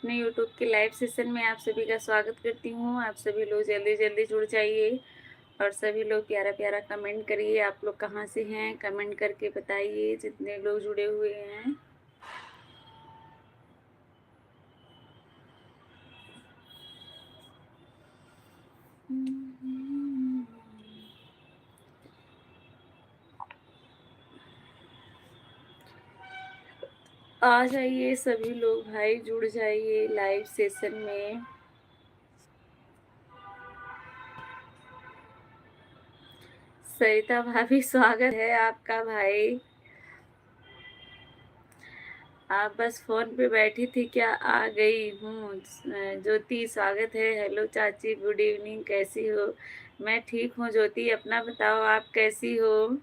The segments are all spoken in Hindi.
अपने यूट्यूब के लाइव सेशन में आप सभी का स्वागत करती हूँ। आप सभी लोग जल्दी जल्दी जुड़ जाइए और सभी लोग प्यारा प्यारा कमेंट करिए। आप लोग कहाँ से हैं, कमेंट करके बताइए जितने लोग जुड़े हुए हैं। आ जाइए सभी लोग भाई, जुड़ जाइए लाइव सेशन में। सरिता भाभी स्वागत है आपका भाई। आप बस फोन पे बैठी थी क्या? आ गई हूँ। ज्योति स्वागत है। हेलो चाची, गुड इवनिंग, कैसी हो? मैं ठीक हूँ ज्योति, अपना बताओ आप कैसी हो?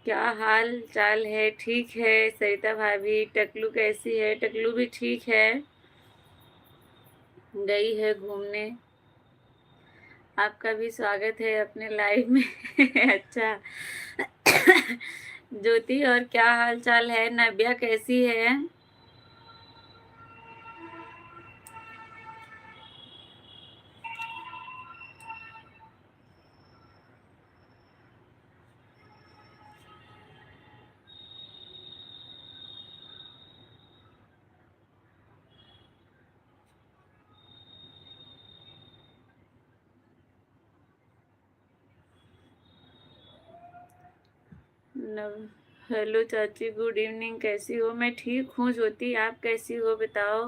क्या हाल चाल है? ठीक है सरिता भाभी। टकलू कैसी है? टकलू भी ठीक है, गई है घूमने। आपका भी स्वागत है अपने लाइव में। अच्छा। ज्योति, और क्या हाल चाल है? नव्या कैसी है? नव हेलो चाची, गुड इवनिंग, कैसी हो? मैं ठीक हूँ ज्योति, आप कैसी हो बताओ?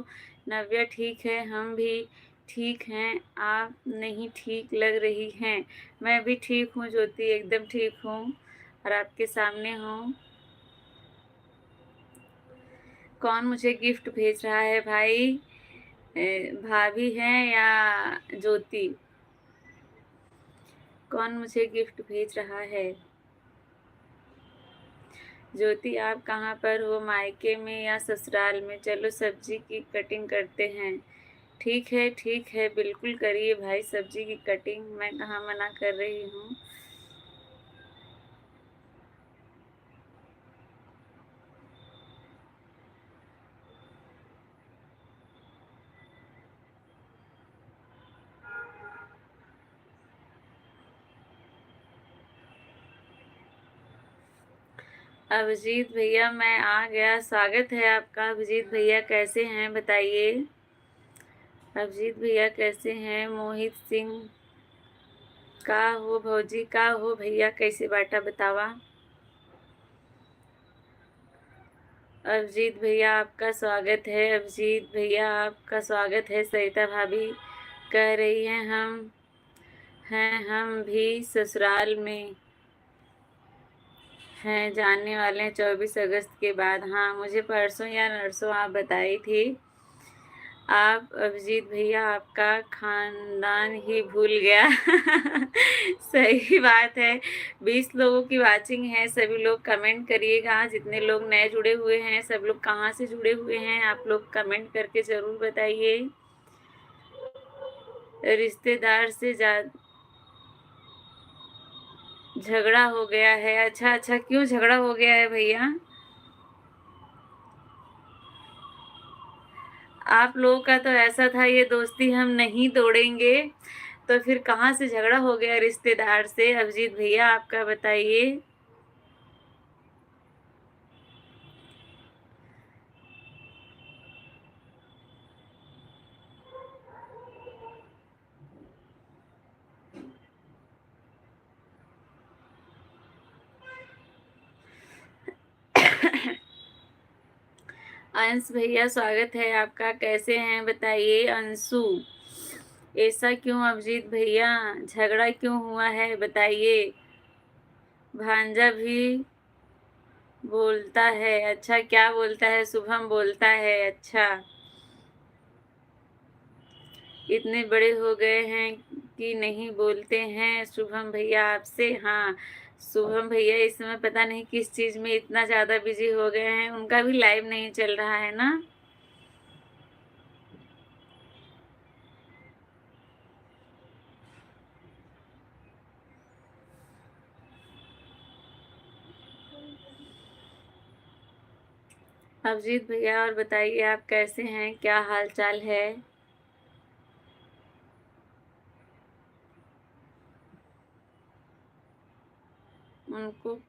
नव्या ठीक है, हम भी ठीक हैं। आप नहीं ठीक लग रही हैं। मैं भी ठीक हूँ ज्योति, एकदम ठीक हूँ और आपके सामने हूँ। कौन मुझे गिफ्ट भेज रहा है भाई? भाभी हैं या ज्योति? कौन मुझे गिफ्ट भेज रहा है? ज्योति, आप कहाँ पर हो, मायके में या ससुराल में? चलो सब्जी की कटिंग करते हैं। ठीक है, बिल्कुल करिए भाई सब्जी की कटिंग, मैं कहाँ मना कर रही हूँ। अभिजीत भैया, मैं आ गया। स्वागत है आपका अभिजीत भैया, कैसे हैं बताइए? अभिजीत भैया कैसे हैं? मोहित सिंह, का हो भौजी, का हो भैया, कैसे बाटा बतावा? अभिजीत भैया आपका स्वागत है। अभिजीत भैया आपका स्वागत है। सरिता भाभी कह रही हैं हम भी ससुराल में हैं, जाने वाले हैं 24 अगस्त के बाद। हाँ, मुझे परसों या नरसों आप बताई थी। आप अभिजीत भैया आपका खानदान ही भूल गया। सही बात है। 20 लोगों की वाचिंग है, सभी लोग कमेंट करिएगा। जितने लोग नए जुड़े हुए हैं, सब लोग कहाँ से जुड़े हुए हैं, आप लोग कमेंट करके जरूर बताइए। रिश्तेदार से झगड़ा हो गया है? अच्छा अच्छा, क्यों झगड़ा हो गया है भैया? आप लोगों का तो ऐसा था, ये दोस्ती हम नहीं तोड़ेंगे, तो फिर कहाँ से झगड़ा हो गया रिश्तेदार से? अभिजीत भैया आपका बताइए। अंश भैया स्वागत है आपका, कैसे हैं बताइए? अंशु, ऐसा क्यों अभिजीत भैया, झगड़ा क्यों हुआ है बताइए? भांजा भी बोलता है? अच्छा, क्या बोलता है? शुभम बोलता है? अच्छा, इतने बड़े हो गए हैं कि नहीं बोलते हैं शुभम भैया आपसे? हाँ, शुभम भैया इस समय पता नहीं किस चीज में इतना ज्यादा बिजी हो गए हैं, उनका भी लाइव नहीं चल रहा है ना। अभिजीत भैया और बताइए आप कैसे हैं, क्या हाल चाल है। उनको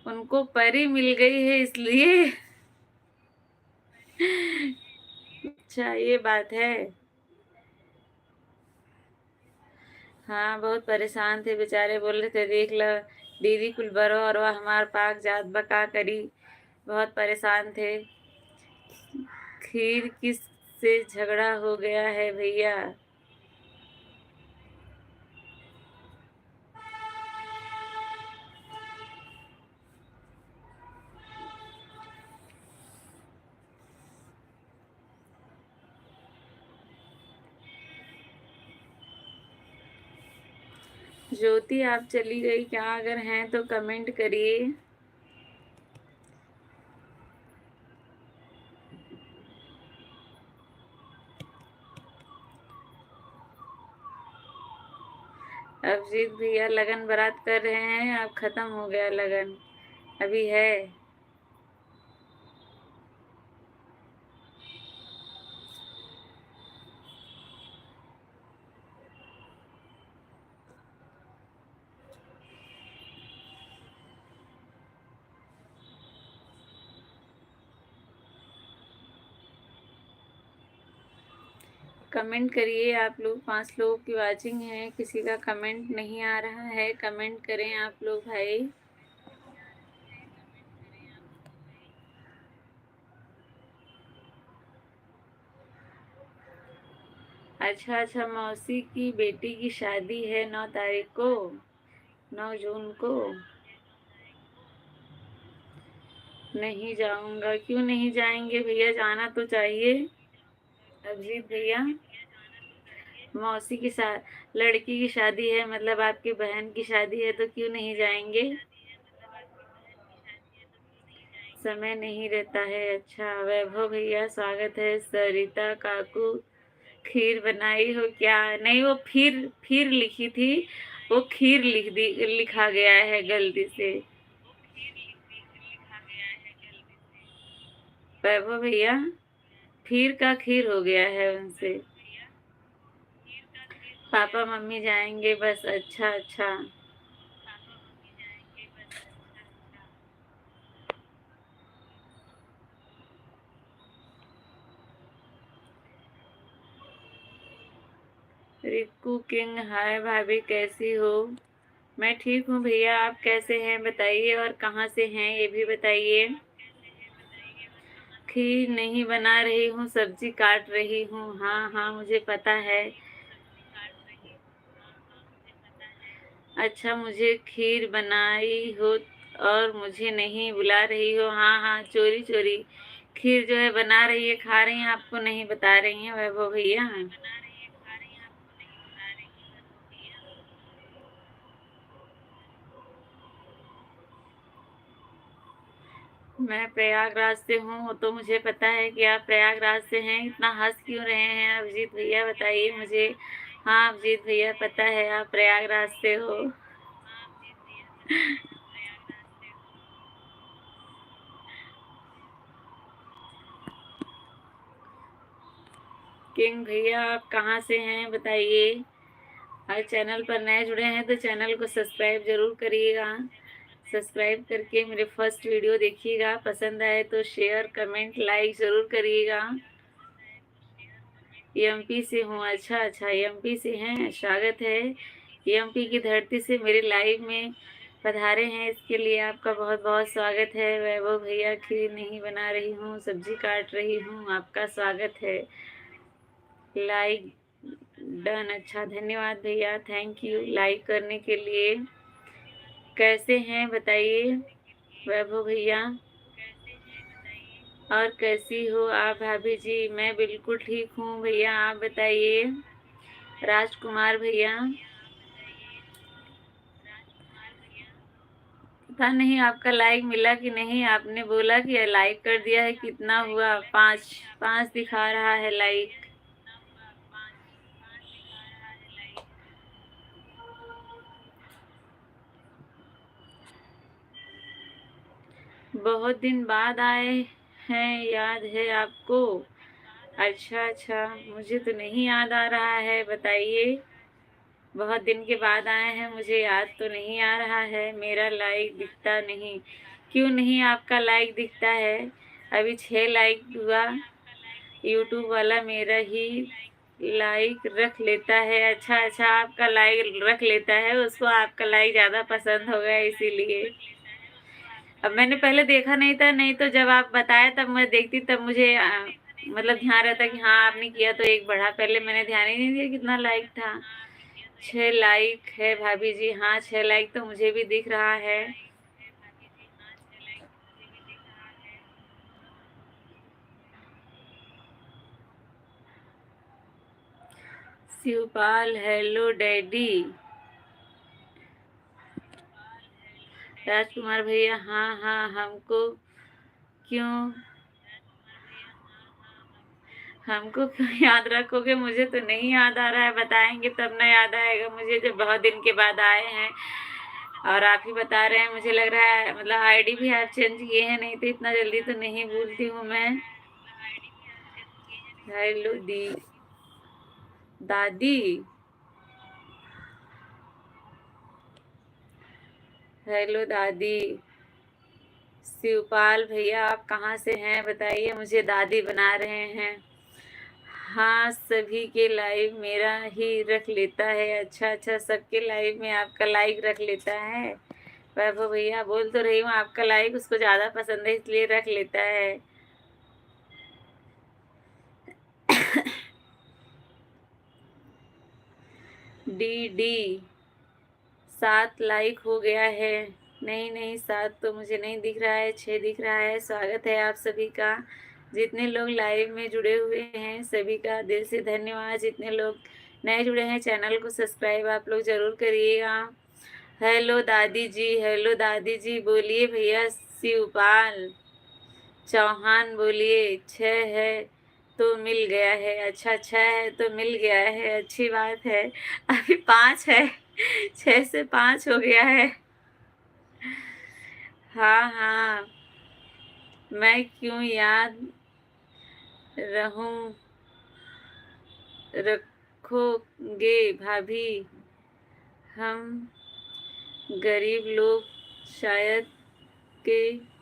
उनको परी मिल गई है इसलिए। अच्छा ये बात है। हाँ बहुत परेशान थे बेचारे, बोल रहे थे देख लो दीदी कुल बरो और वह हमार पाक जात बका करी। बहुत परेशान थे। खीर किस से झगड़ा हो गया है भैया। ज्योति आप चली गई क्या, अगर हैं तो कमेंट करिए। अभिजीत भैया लगन बारात कर रहे हैं, अब खत्म हो गया लगन, अभी है। कमेंट करिए आप लोग, 5 लोगों की वाचिंग है, किसी का कमेंट नहीं आ रहा है, कमेंट करें आप लोग भाई। अच्छा अच्छा, मौसी की बेटी की शादी है 9 तारीख को, 9 जून को। नहीं जाऊंगा, क्यों नहीं जाएंगे भैया, जाना तो चाहिए। अभिजीत भैया मौसी की लड़की की शादी है, मतलब आपकी बहन की शादी है, तो क्यों नहीं जाएंगे। समय नहीं रहता है। अच्छा वैभव भैया स्वागत है। सरिता काकू खीर बनाई हो क्या, नहीं वो फिर लिखी थी, वो खीर लिखा गया है गलती से। वैभव भैया फिर का खीर हो गया है उनसे। पापा मम्मी जाएंगे बस, अच्छा अच्छा। रिक्कू किंग हाय भाभी कैसी हो। मैं ठीक हूँ भैया, आप कैसे हैं बताइए, और कहाँ से हैं ये भी बताइए। खीर नहीं बना रही हूँ, सब्जी काट रही हूँ। हाँ हाँ मुझे पता है। अच्छा मुझे खीर बनाई हो और मुझे नहीं बुला रही हो। हाँ हाँ चोरी चोरी खीर जो है बना रही है, खा रही हैं, आपको नहीं बता रही हैं वैभव भैया। मैं प्रयागराज से हूँ, तो मुझे पता है कि आप प्रयागराज से हैं, इतना हंस क्यों रहे हैं अभिजीत भैया बताइए मुझे। हाँ अभिजीत भैया पता है आप प्रयागराज से हो। किंग भैया आप कहाँ से हैं बताइए। और चैनल पर नए जुड़े हैं तो चैनल को सब्सक्राइब जरूर करिएगा। सब्सक्राइब करके मेरे फर्स्ट वीडियो देखिएगा, पसंद आए तो शेयर कमेंट लाइक जरूर करिएगा। एमपी से हूँ, अच्छा अच्छा एमपी से हैं, स्वागत है। एमपी की धरती से मेरे लाइव में पधारे हैं, इसके लिए आपका बहुत बहुत स्वागत है। वैभव भैया खीर नहीं बना रही हूँ, सब्जी काट रही हूँ, आपका स्वागत है। लाइक डन, अच्छा धन्यवाद भैया, थैंक यू लाइक करने के लिए। कैसे हैं बताइए वैभव भैया, और कैसी हो आप भाभी जी। मैं बिल्कुल ठीक हूँ भैया, आप बताइए। राजकुमार भैया पता नहीं आपका लाइक मिला कि नहीं, आपने बोला कि लाइक कर दिया है, कितना हुआ, 5 5 दिखा रहा है लाइक। बहुत दिन बाद आए हैं, याद है आपको? अच्छा अच्छा, मुझे तो नहीं याद आ रहा है, बताइए। बहुत दिन के बाद आए हैं, मुझे याद तो नहीं आ रहा है। मेरा लाइक दिखता नहीं, क्यों नहीं आपका लाइक दिखता है? अभी 6 लाइक हुआ। यूट्यूब वाला मेरा ही लाइक रख लेता है। अच्छा अच्छा, आपका लाइक रख लेता है, उसको आपका लाइक ज़्यादा पसंद हो गया इसीलिए। अब मैंने पहले देखा नहीं था, नहीं तो जब आप बताए तब मैं देखती, तब मुझे मतलब ध्यान रहता कि हाँ आपने किया तो एक बढ़ा। पहले मैंने ध्यान ही नहीं दिया कितना लाइक था। 6 लाइक है भाभी जी। हाँ, 6 लाइक तो मुझे भी दिख रहा है। Shivpal, hello daddy. राजकुमार भैया, हाँ हाँ, क्यों हमको क्यों याद रखोगे? मुझे तो नहीं याद आ रहा है, बताएंगे तब ना याद आएगा मुझे, जब बहुत दिन के बाद आए हैं और आप ही बता रहे हैं। मुझे लग रहा है मतलब आईडी भी आप चेंज किए हैं, नहीं तो इतना जल्दी तो नहीं भूलती हूँ मैं। हेलो दी दादी, हेलो दादी। शिवपाल भैया, आप कहाँ से हैं बताइए, मुझे दादी बना रहे हैं। हाँ, सभी के लाइव मेरा ही रख लेता है। अच्छा अच्छा, सबके लाइव में आपका लाइक रख लेता है। वैभव भैया, बोल तो रही हूँ आपका लाइक उसको ज़्यादा पसंद है इसलिए रख लेता है। डी डी 7 लाइक हो गया है। नहीं नहीं, 7 तो मुझे नहीं दिख रहा है, 6 दिख रहा है। स्वागत है आप सभी का, जितने लोग लाइव में जुड़े हुए हैं सभी का दिल से धन्यवाद। जितने लोग नए जुड़े हैं चैनल को सब्सक्राइब आप लोग ज़रूर करिएगा। हेलो दादी जी, हेलो दादी जी, बोलिए भैया। शिवपाल चौहान, बोलिए। 6 है तो मिल गया है। अच्छा, 6 है तो मिल गया है, अच्छी बात है। अभी 5 है, 6 से 5 हो गया है। हाँ हाँ, मैं क्यों याद रहूं, रखोगे भाभी? हम गरीब लोग शायद के।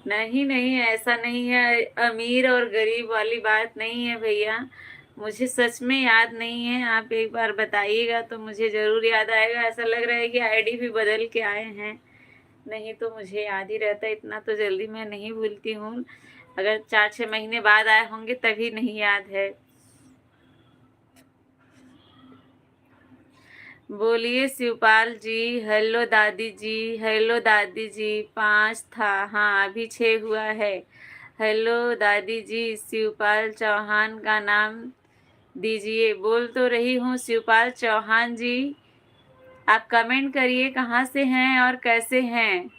नहीं नहीं, ऐसा नहीं है, अमीर और गरीब वाली बात नहीं है भैया। मुझे सच में याद नहीं है, आप एक बार बताइएगा तो मुझे ज़रूर याद आएगा। ऐसा लग रहा है कि आईडी भी बदल के आए हैं, नहीं तो मुझे याद ही रहता, इतना तो जल्दी मैं नहीं भूलती हूँ। अगर 4-6 महीने बाद आए होंगे तभी नहीं याद है। बोलिए शिवपाल जी। हेलो दादी जी, हेलो दादी जी। 5 था, हाँ अभी 6 हुआ है। हेलो दादी जी, शिवपाल चौहान का नाम दीजिए। बोल तो रही हूँ शिवपाल चौहान जी। आप कमेंट करिए कहाँ से हैं और कैसे हैं।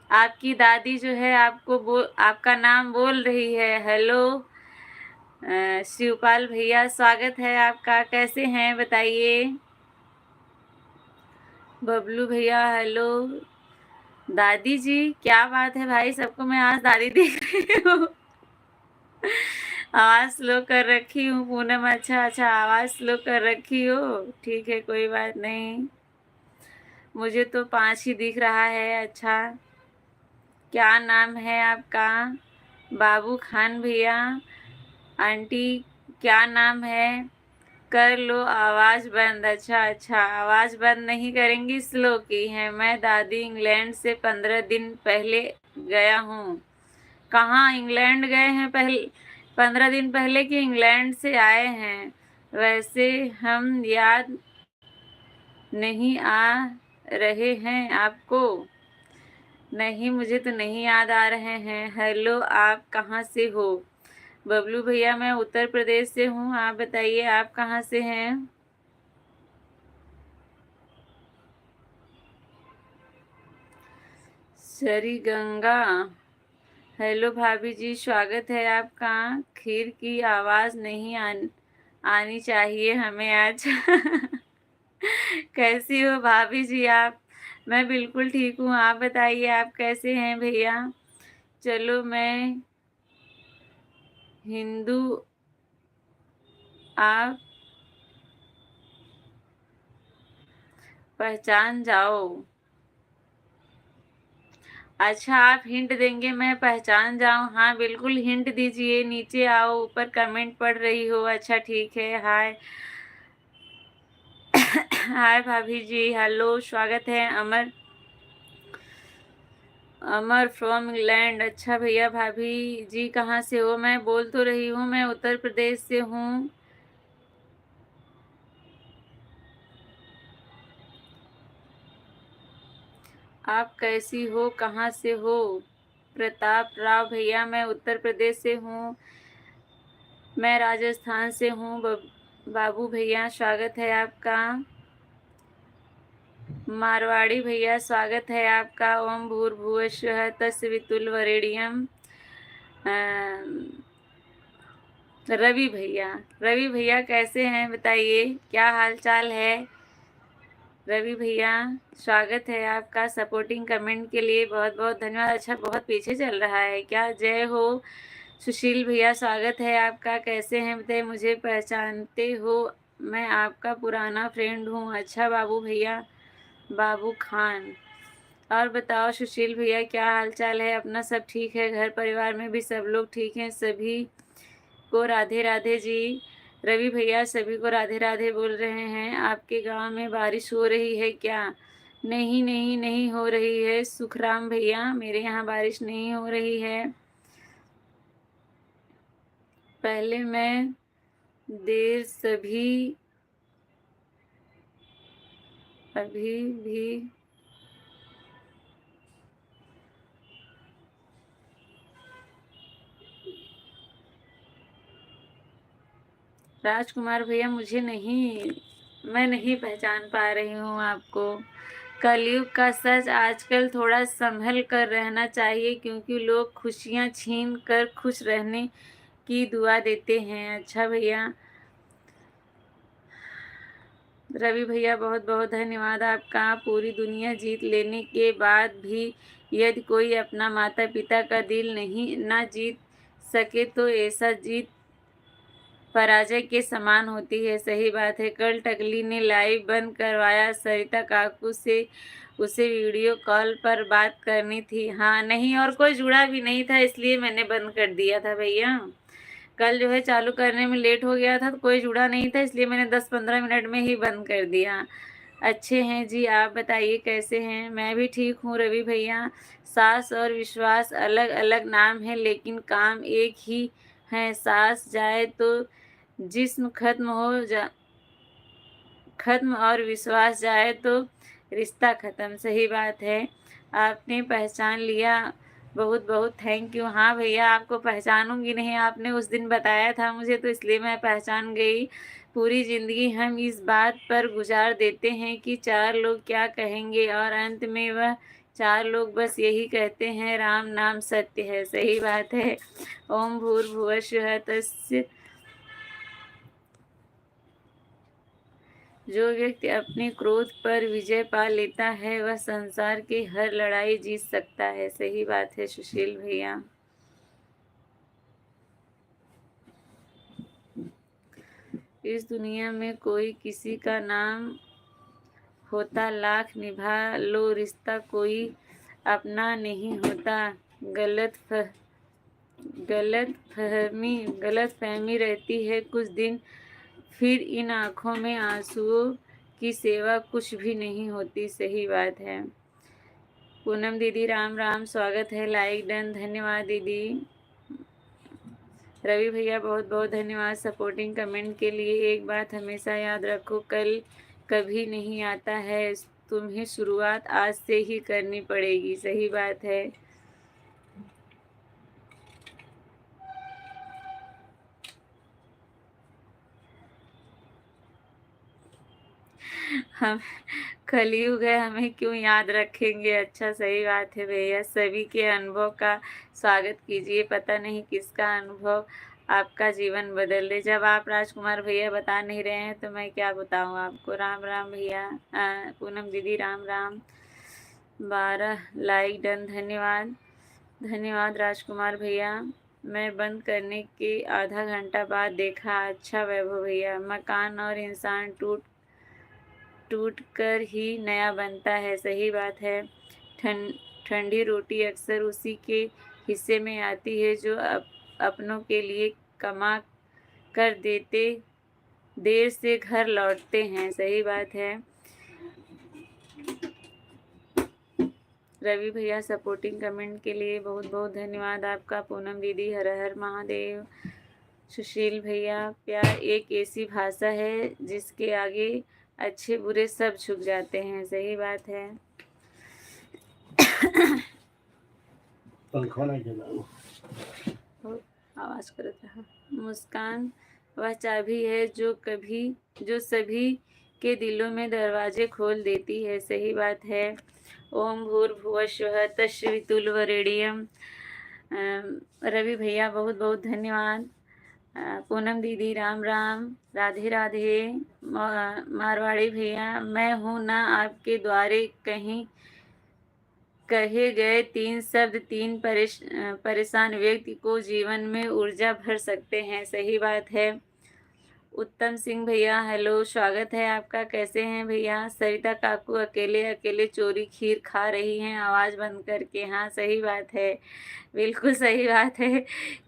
आपकी दादी जो है आपका नाम बोल रही है। हेलो शिवपाल भैया, स्वागत है आपका, कैसे हैं बताइए। बबलू भैया, हेलो दादी जी। क्या बात है भाई, सबको मैं आज दादी देख रही हूँ। आवाज स्लो कर रखी हूँ पूनम। अच्छा अच्छा, आवाज स्लो कर रखी हो, ठीक है कोई बात नहीं। मुझे तो 5 ही दिख रहा है। अच्छा, क्या नाम है आपका? बाबू खान भैया। आंटी, क्या नाम है? कर लो आवाज बंद। अच्छा अच्छा, आवाज बंद नहीं करेंगी, स्लो की है। मैं दादी इंग्लैंड से 15 दिन पहले गया हूँ। कहाँ इंग्लैंड गए हैं? पहले 15 दिन पहले कि इंग्लैंड से आए हैं? वैसे हम याद नहीं आ रहे हैं आपको? नहीं, मुझे तो नहीं याद आ रहे हैं। हेलो, आप कहाँ से हो? बबलू भैया, मैं उत्तर प्रदेश से हूँ, आप बताइए आप कहाँ से हैं? सरी गंगा, हेलो भाभी जी, स्वागत है आपका। खीर की आवाज़ नहीं आनी चाहिए हमें आज। कैसी हो भाभी जी आप? मैं बिल्कुल ठीक हूँ, आप बताइए आप कैसे हैं भैया? चलो मैं हिंदू, आप पहचान जाओ। अच्छा, आप हिंट देंगे मैं पहचान जाऊँ? हाँ, बिल्कुल हिंट दीजिए, नीचे आओ, ऊपर कमेंट पढ़ रही हो। अच्छा ठीक है, हाय। हाय भाभी जी, हेलो, स्वागत है। Amar Amar from England. अच्छा भैया, भाभी जी कहाँ से हो? मैं बोल तो रही हूँ, मैं उत्तर प्रदेश से हूँ। आप कैसी हो, कहाँ से हो? प्रताप राव भैया, मैं उत्तर प्रदेश से हूँ। मैं राजस्थान से हूँ। बाबू भैया, स्वागत है आपका। मारवाड़ी भैया, स्वागत है आपका। ओम भूर्भुवस्सुः तत्सवितुर्वरेण्यम। रवि भैया कैसे हैं बताइए, क्या हाल चाल है? रवि भैया, स्वागत है आपका। सपोर्टिंग कमेंट के लिए बहुत बहुत धन्यवाद। अच्छा, बहुत पीछे चल रहा है क्या? जय हो। सुशील भैया, स्वागत है आपका। कैसे हैं बताइए, मुझे पहचानते हो? मैं आपका पुराना फ्रेंड हूँ। अच्छा बाबू भैया, बाबू खान। और बताओ सुशील भैया, क्या हाल चाल है अपना? सब ठीक है? घर परिवार में भी सब लोग ठीक हैं? सभी को राधे राधे जी। रवि भैया, सभी को राधे राधे बोल रहे हैं। आपके गांव में बारिश हो रही है क्या? नहीं नहीं, नहीं हो रही है सुखराम भैया, मेरे यहाँ बारिश नहीं हो रही है। पहले मैं देर सभी अभी भी राजकुमार भैया, मैं नहीं पहचान पा रही हूँ आपको। कलयुग का सच, आजकल थोड़ा संभल कर रहना चाहिए क्योंकि लोग खुशियाँ छीन कर खुश रहने की दुआ देते हैं। अच्छा भैया, रवि भैया, बहुत बहुत धन्यवाद आपका। पूरी दुनिया जीत लेने के बाद भी यदि कोई अपना माता पिता का दिल नहीं ना जीत सके तो ऐसा जीत पराजय के समान होती है। सही बात है। कल टकली ने लाइव बंद करवाया सरिता काकू से, उसे वीडियो कॉल पर बात करनी थी। हाँ, नहीं और कोई जुड़ा भी नहीं था, इसलिए मैंने बंद कर दिया था भैया। कल जो है चालू करने में लेट हो गया था तो कोई जुड़ा नहीं था, इसलिए मैंने 10-15 मिनट में ही बंद कर दिया। अच्छे हैं जी, आप बताइए कैसे हैं? मैं भी ठीक हूँ रवि भैया। सास और विश्वास अलग अलग नाम है लेकिन काम एक ही है। सास जाए तो जिस्म खत्म और विश्वास जाए तो रिश्ता खत्म। सही बात है, आपने पहचान लिया, बहुत बहुत थैंक यू। हाँ भैया, आपको पहचानूंगी नहीं, आपने उस दिन बताया था मुझे तो इसलिए मैं पहचान गई। पूरी जिंदगी हम इस बात पर गुजार देते हैं कि चार लोग क्या कहेंगे और अंत में वह चार लोग बस यही कहते हैं, राम नाम सत्य है। सही बात है। ओम भूर्भुवस्सुः तस्य। जो व्यक्ति अपने क्रोध पर विजय पा लेता है वह संसार की हर लड़ाई जीत सकता है। सही बात है सुशील भैया। इस दुनिया में कोई किसी का नाम होता, लाख निभा लो रिश्ता कोई अपना नहीं होता। गलत फहमी रहती है कुछ दिन, फिर इन आँखों में आंसुओं की सेवा कुछ भी नहीं होती। सही बात है। पूनम दीदी, राम राम, स्वागत है। लाइक डन, धन्यवाद दीदी। रवि भैया, बहुत बहुत धन्यवाद सपोर्टिंग कमेंट के लिए। एक बात हमेशा याद रखो, कल कभी नहीं आता है, तुम्हें शुरुआत आज से ही करनी पड़ेगी। सही बात है। हम कलयुग है, हमें क्यों याद रखेंगे। अच्छा, सही बात है भैया। सभी के अनुभव का स्वागत कीजिए, पता नहीं किसका अनुभव आपका जीवन बदल दे। जब आप राजकुमार भैया बता नहीं रहे हैं तो मैं क्या बताऊं आपको। राम राम भैया। पूनम दीदी, राम राम। 12 लाइक डन, धन्यवाद धन्यवाद राजकुमार भैया। मैं बंद करने के आधा घंटा बाद देखा। अच्छा वैभव भैया, मकान और इंसान टूट टूट कर ही नया बनता है। सही बात है। ठंडी रोटी अक्सर उसी के हिस्से में आती है जो अपनों के लिए कमा कर देर से घर लौटते हैं। सही बात है। रवि भैया सपोर्टिंग कमेंट के लिए बहुत बहुत धन्यवाद आपका। पूनम दीदी हर हर महादेव। सुशील भैया, प्यार एक ऐसी भाषा है जिसके आगे अच्छे बुरे सब झुक जाते हैं। सही बात है। आवाज कर रहा। मुस्कान वह चाबी है जो सभी के दिलों में दरवाजे खोल देती है। सही बात है। ओम भूर्भुवस्वः तस्वितुर्वरेण्यम। रवि भैया बहुत बहुत धन्यवाद। पूनम दीदी राम राम, राधे राधे। मारवाड़ी भैया, मैं हूँ ना आपके द्वारे कहीं कहे गए 3 शब्द 3 परेशान व्यक्ति को जीवन में ऊर्जा भर सकते हैं। सही बात है। उत्तम सिंह भैया हेलो, स्वागत है आपका। कैसे हैं भैया? सरिता काकू अकेले अकेले चोरी खीर खा रही हैं आवाज बंद करके। हाँ सही बात है, बिल्कुल सही बात है।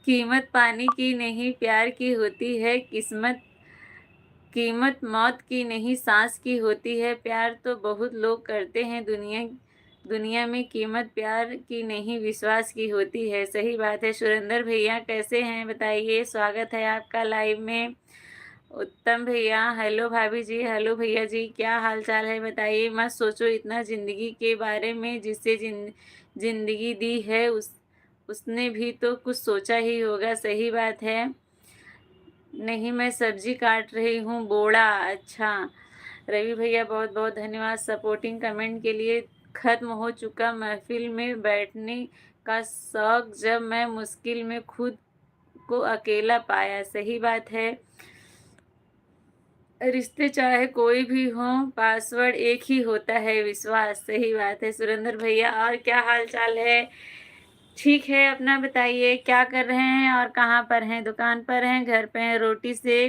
कीमत पानी की नहीं प्यार की होती है। कीमत मौत की नहीं सांस की होती है। प्यार तो बहुत लोग करते हैं दुनिया में, कीमत प्यार की नहीं विश्वास की होती है। सही बात है। सुरेंद्र भैया कैसे हैं बताइए, स्वागत है आपका लाइव में। उत्तम भैया हेलो भाभी जी, हेलो भैया जी, क्या हाल चाल है बताइए। मत सोचो इतना जिंदगी के बारे में, जिससे जिंदगी दी है उसने भी तो कुछ सोचा ही होगा। सही बात है। नहीं, मैं सब्जी काट रही हूँ बोड़ा। अच्छा रवि भैया बहुत बहुत धन्यवाद सपोर्टिंग कमेंट के लिए। खत्म हो चुका महफिल में बैठने का शौक, जब मैं मुश्किल में खुद को अकेला पाया। सही बात है। रिश्ते चाहे कोई भी हो, पासवर्ड एक ही होता है, विश्वास। सही बात है सुरेंद्र भैया। और क्या हाल चाल है? ठीक है, अपना बताइए क्या कर रहे हैं और कहाँ पर हैं? दुकान पर हैं, घर पे हैं? रोटी से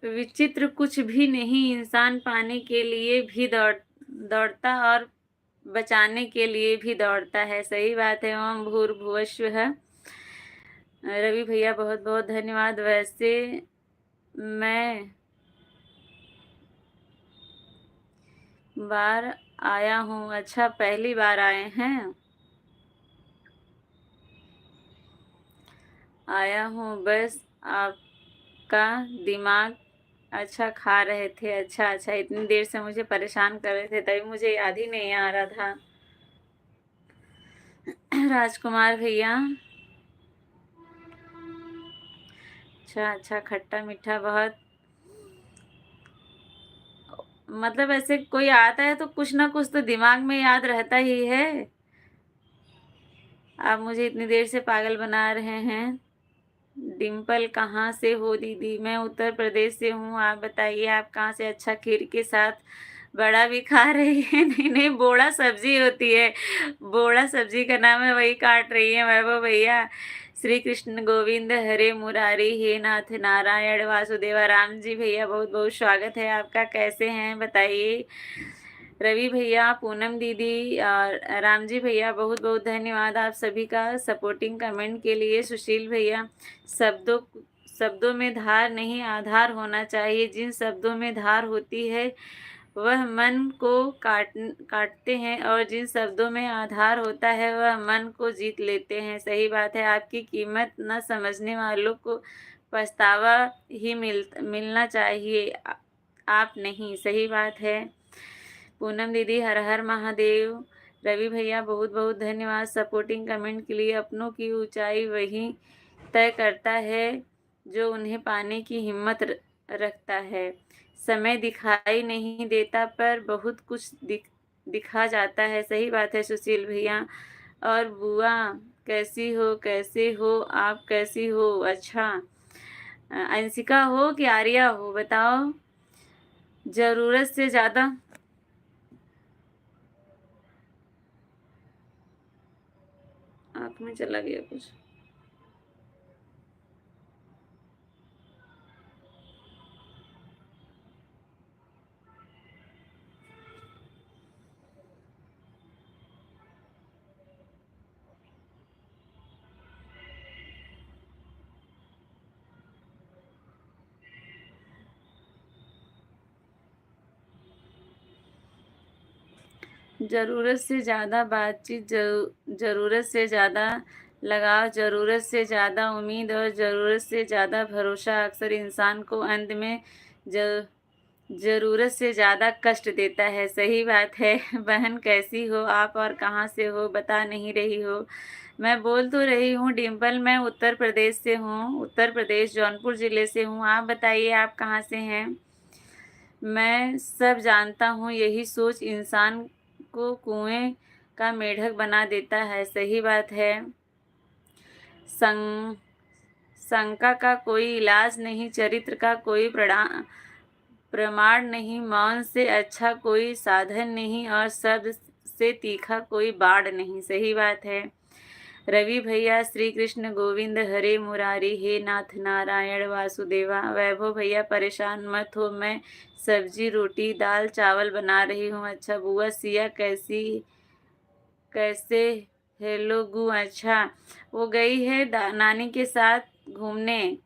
विचित्र कुछ भी नहीं। इंसान पाने के लिए भी दौड़ता और बचाने के लिए भी दौड़ता है। सही बात है। ओम भूर्भुवस्वः। रवि भैया बहुत बहुत धन्यवाद। वैसे मैं बार आया हूँ। अच्छा पहली बार आए हैं? आया हूँ बस आपका दिमाग अच्छा खा रहे थे। अच्छा अच्छा, इतनी देर से मुझे परेशान कर रहे थे, तभी मुझे याद ही नहीं आ रहा था। राजकुमार भैया अच्छा अच्छा, खट्टा मीठा बहुत, मतलब ऐसे कोई आता है तो कुछ ना कुछ तो दिमाग में याद रहता ही है। आप मुझे इतनी देर से पागल बना रहे हैं। डिम्पल कहाँ से हो दीदी? मैं उत्तर प्रदेश से हूँ। आप बताइए आप कहाँ से? अच्छा खीर के साथ बड़ा भी खा रही है? नहीं नहीं, बोड़ा सब्जी होती है, बोड़ा सब्जी का नाम है, वही काट रही है वैभव भैया। श्री कृष्ण गोविंद हरे मुरारी, हे नाथ नारायण वासुदेवा। राम जी भैया बहुत बहुत स्वागत है आपका। कैसे हैं बताइए। रवि भैया, पूनम दीदी और राम जी भैया बहुत बहुत धन्यवाद आप सभी का सपोर्टिंग कमेंट के लिए। सुशील भैया, शब्दों में धार नहीं आधार होना चाहिए। जिन शब्दों में धार होती है वह मन को काटते हैं, और जिन शब्दों में आधार होता है वह मन को जीत लेते हैं। सही बात है। आपकी कीमत न समझने वालों को पछतावा ही मिलना चाहिए, आप नहीं। सही बात है। पूनम दीदी हर हर महादेव। रवि भैया बहुत बहुत धन्यवाद सपोर्टिंग कमेंट के लिए। अपनों की ऊंचाई वही तय करता है जो उन्हें पाने की हिम्मत रखता है। समय दिखाई नहीं देता पर बहुत कुछ दिखा जाता है। सही बात है सुशील भैया। और बुआ कैसी हो आप? कैसी हो? अच्छा अंशिका हो कि आर्या हो बताओ। जरूरत से ज़्यादा आँख में चला गया कुछ। ज़रूरत से ज़्यादा बातचीत, ज़रूरत से ज़्यादा लगाव, ज़रूरत से ज़्यादा उम्मीद और ज़रूरत से ज़्यादा भरोसा अक्सर इंसान को अंत में ज़रूरत से ज़्यादा कष्ट देता है। सही बात है। बहन कैसी हो आप और कहाँ से हो, बता नहीं रही हो। मैं बोल तो रही हूँ डिम्पल, मैं उत्तर प्रदेश से हूँ, उत्तर प्रदेश जौनपुर ज़िले से हूँ। आप बताइए आप कहाँ से हैं? मैं सब जानता हूँ, यही सोच इंसान को कुएं का मेढक बना देता है। सही बात है। शंका का कोई इलाज नहीं, चरित्र का कोई प्रमाण नहीं, मौन से अच्छा कोई साधन नहीं और शब्द से तीखा कोई बाढ़ नहीं। सही बात है। रवि भैया, श्री कृष्ण गोविंद हरे मुरारी, हे नाथ नारायण वासुदेवा। वैभव भैया परेशान मत हो, मैं सब्जी रोटी दाल चावल बना रही हूँ। अच्छा बुआ, सिया कैसे हेलो गु, अच्छा वो गई है नानी के साथ घूमने।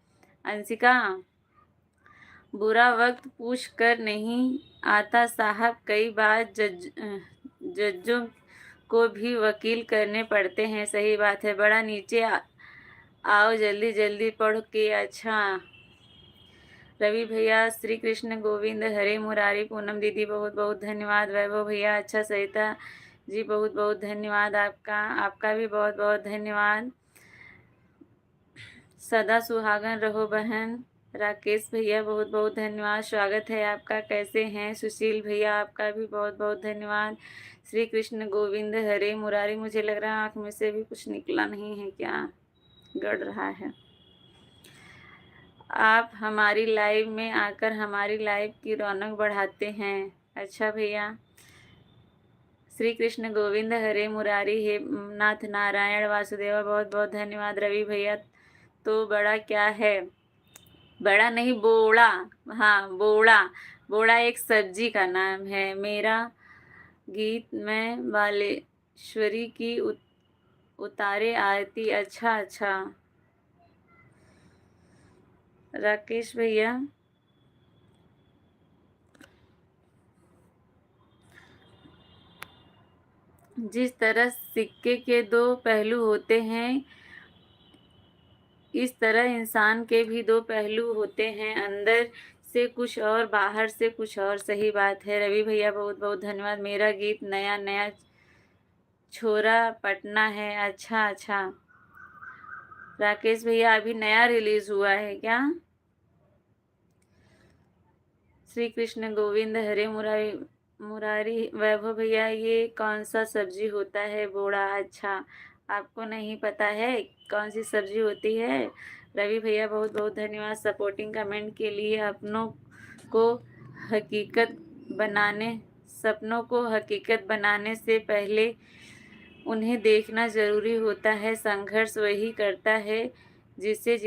अंशिका, बुरा वक्त पूछ कर नहीं आता साहब, कई बार जज्जों को भी वकील करने पड़ते हैं। सही बात है। बड़ा नीचे आओ जल्दी जल्दी पढ़ के। अच्छा रवि भैया, श्री कृष्ण गोविंद हरे मुरारी। पूनम दीदी बहुत बहुत धन्यवाद। वैभव भैया, अच्छा सरिता जी बहुत बहुत धन्यवाद आपका भी बहुत बहुत धन्यवाद। सदा सुहागन रहो बहन। राकेश भैया बहुत बहुत धन्यवाद, स्वागत है आपका। कैसे हैं? सुशील भैया, आपका भी बहुत बहुत धन्यवाद। श्री कृष्ण गोविंद हरे मुरारी। मुझे लग रहा है आँख में से भी कुछ निकला नहीं है, क्या गड़ रहा है? आप हमारी लाइव में आकर हमारी लाइव की रौनक बढ़ाते हैं। अच्छा भैया। श्री कृष्ण गोविंद हरे मुरारी, हे नाथ नारायण वासुदेवा। बहुत बहुत धन्यवाद रवि भैया। तो बड़ा क्या है? बड़ा नहीं, बोड़ा। हाँ बोड़ा, बोड़ा एक सब्जी का नाम है। मेरा गीत में बालेश्वरी की उतारे आरती। अच्छा अच्छा राकेश भैया, जिस तरह सिक्के के दो पहलू होते हैं, इस तरह इंसान के भी दो पहलू होते हैं, अंदर से कुछ और बाहर से कुछ और। सही बात है। रवि भैया बहुत बहुत धन्यवाद। मेरा गीत नया नया छोरा पटना है। अच्छा अच्छा राकेश भैया, अभी नया रिलीज हुआ है क्या? श्री कृष्ण गोविंद हरे मुरारी मुरारी। वैभव भैया, ये कौन सा सब्जी होता है बोड़ा? अच्छा आपको नहीं पता है कौन सी सब्जी होती है? रवि भैया बहुत बहुत धन्यवाद सपोर्टिंग कमेंट के लिए। को हकीकत बनाने सपनों को हकीकत बनाने से पहले उन्हें देखना ज़रूरी होता है। संघर्ष वही करता है जिसे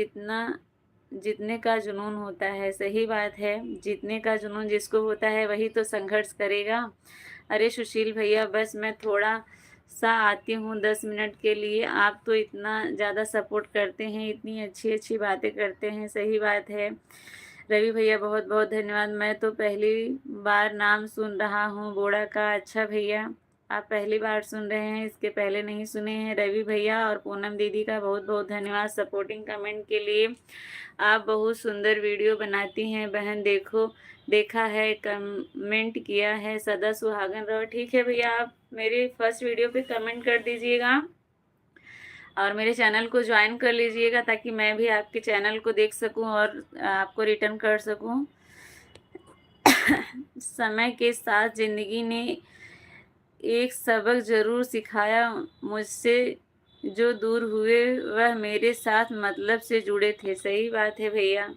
जीतने का जुनून होता है। सही बात है। जीतने का जुनून जिसको होता है वही तो संघर्ष करेगा। अरे सुशील भैया, बस मैं थोड़ा सा आती हूँ 10 मिनट के लिए। आप तो इतना ज़्यादा सपोर्ट करते हैं, इतनी अच्छी अच्छी बातें करते हैं। सही बात है। रवि भैया बहुत बहुत धन्यवाद। मैं तो पहली बार नाम सुन रहा हूँ बोड़ा का। अच्छा भैया, आप पहली बार सुन रहे हैं, इसके पहले नहीं सुने हैं। रवि भैया और पूनम दीदी का बहुत बहुत धन्यवाद सपोर्टिंग कमेंट के लिए। आप बहुत सुंदर वीडियो बनाती हैं बहन, देखा है, कमेंट किया है। सदा सुहागन रहो। ठीक है भैया, आप मेरे फर्स्ट वीडियो पे कमेंट कर दीजिएगा और मेरे चैनल को ज्वाइन कर लीजिएगा ताकि मैं भी आपके चैनल को देख सकूं और आपको रिटर्न कर सकूं। समय के साथ ज़िंदगी ने एक सबक ज़रूर सिखाया मुझसे। जो दूर हुए वह मेरे साथ मतलब से जुड़े थे। सही बात है भैया।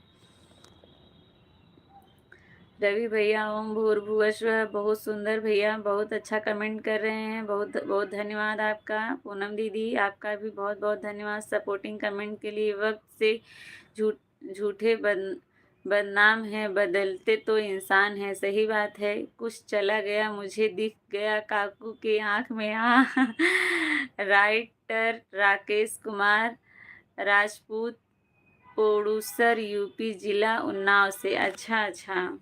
रवि भैया ओम भूर्भुवस्वः, बहुत सुंदर भैया, बहुत अच्छा कमेंट कर रहे हैं, बहुत बहुत धन्यवाद आपका। पूनम दीदी आपका भी बहुत बहुत धन्यवाद सपोर्टिंग कमेंट के लिए। वक्त से झूठे बदनाम है, बदलते तो इंसान है। सही बात है, कुछ चला गया, मुझे दिख गया काकू की आंख में। हाँ writer Rakesh Kumar Rajput, producer, UP, जिला उन्नाव से। अच्छा अच्छा,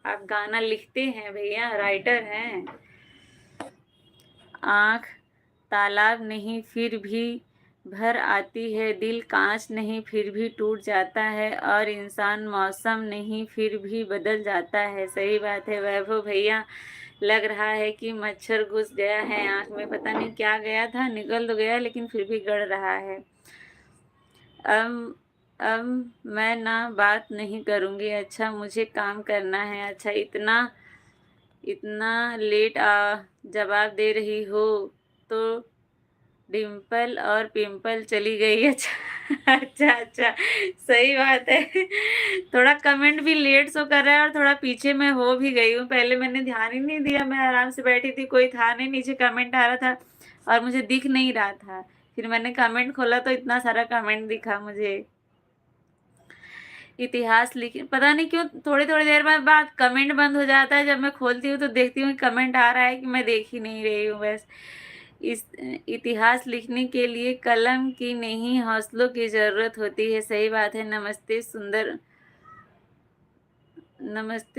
आप गाना लिखते हैं भैया, राइटर हैं। आँख तालाब नहीं फिर भी भर आती है, दिल कांच नहीं फिर भी टूट जाता है, और इंसान मौसम नहीं फिर भी बदल जाता है। सही बात है वैभव भैया, लग रहा है कि मच्छर घुस गया है आँख में, पता नहीं क्या गया था, निकल तो गया लेकिन फिर भी गड़ रहा है। अब मैं ना बात नहीं करूँगी। अच्छा, मुझे काम करना है। अच्छा, इतना इतना लेट जवाब दे रही हो तो डिम्पल और पिंपल चली गई। अच्छा अच्छा अच्छा, सही बात है। थोड़ा कमेंट भी लेट शो कर रहा है और थोड़ा पीछे मैं हो भी गई हूँ। पहले मैंने ध्यान ही नहीं दिया, मैं आराम से बैठी थी, कोई था नहीं, नीचे कमेंट आ रहा था और मुझे दिख नहीं रहा था। फिर मैंने कमेंट खोला तो इतना सारा कमेंट दिखा मुझे। इतिहास लिख, पता नहीं क्यों थोड़ी थोड़ी देर बाद कमेंट बंद हो जाता है। जब मैं खोलती हूँ तो देखती हूँ कमेंट आ रहा है कि मैं देख ही नहीं रही हूँ। बस इस इतिहास लिखने के लिए कलम की नहीं, हौसलों की ज़रूरत होती है। सही बात है। नमस्ते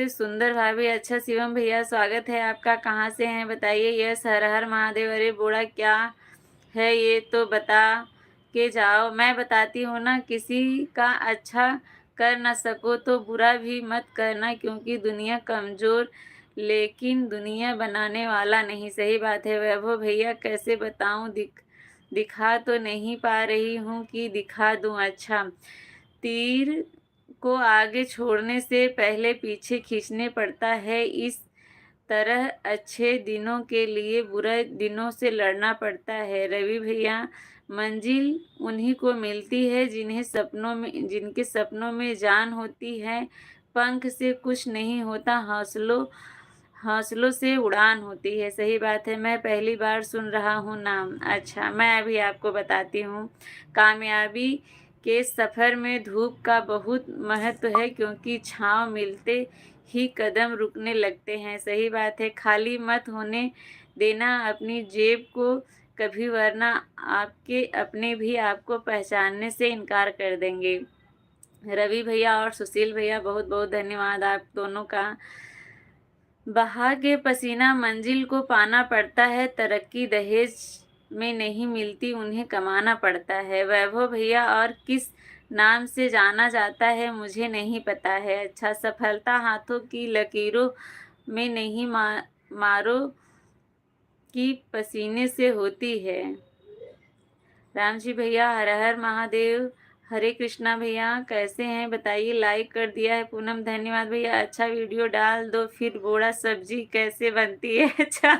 सुंदर भाभी। अच्छा शिवम भैया, स्वागत है आपका। कहाँ से हैं बताइए। यस, हर हर महादेव। अरे बोड़ा क्या है ये तो बता के जाओ। मैं बताती हूँ ना, किसी का अच्छा कर ना सको तो बुरा भी मत करना, क्योंकि दुनिया कमज़ोर लेकिन दुनिया बनाने वाला नहीं। सही बात है वैभव भैया, कैसे बताऊँ, दिखा तो नहीं पा रही हूँ कि दिखा दूँ। अच्छा, तीर को आगे छोड़ने से पहले पीछे खींचने पड़ता है, इस तरह अच्छे दिनों के लिए बुरे दिनों से लड़ना पड़ता है। रवि भैया, मंजिल उन्हीं को मिलती है जिनके सपनों में जान होती है। पंख से कुछ नहीं होता, हौसलों से उड़ान होती है। सही बात है, मैं पहली बार सुन रहा हूँ नाम। अच्छा, मैं अभी आपको बताती हूँ। कामयाबी के सफ़र में धूप का बहुत महत्व है, क्योंकि छाँव मिलते ही कदम रुकने लगते हैं। सही बात है, खाली मत होने देना अपनी जेब को कभी, वरना आपके अपने भी आपको पहचानने से इनकार कर देंगे। रवि भैया और सुशील भैया, बहुत बहुत धन्यवाद आप दोनों का। बहा के पसीना मंजिल को पाना पड़ता है, तरक्की दहेज में नहीं मिलती, उन्हें कमाना पड़ता है। वैभव भैया, और किस नाम से जाना जाता है मुझे नहीं पता है। अच्छा, सफलता हाथों की लकीरों में नहीं, मारो की पसीने से होती है। राम जी भैया, हर हर महादेव। हरे कृष्णा भैया, कैसे हैं बताइए। लाइक कर दिया है पूनम, धन्यवाद भैया। अच्छा, वीडियो डाल दो फिर, बोड़ा सब्जी कैसे बनती है। अच्छा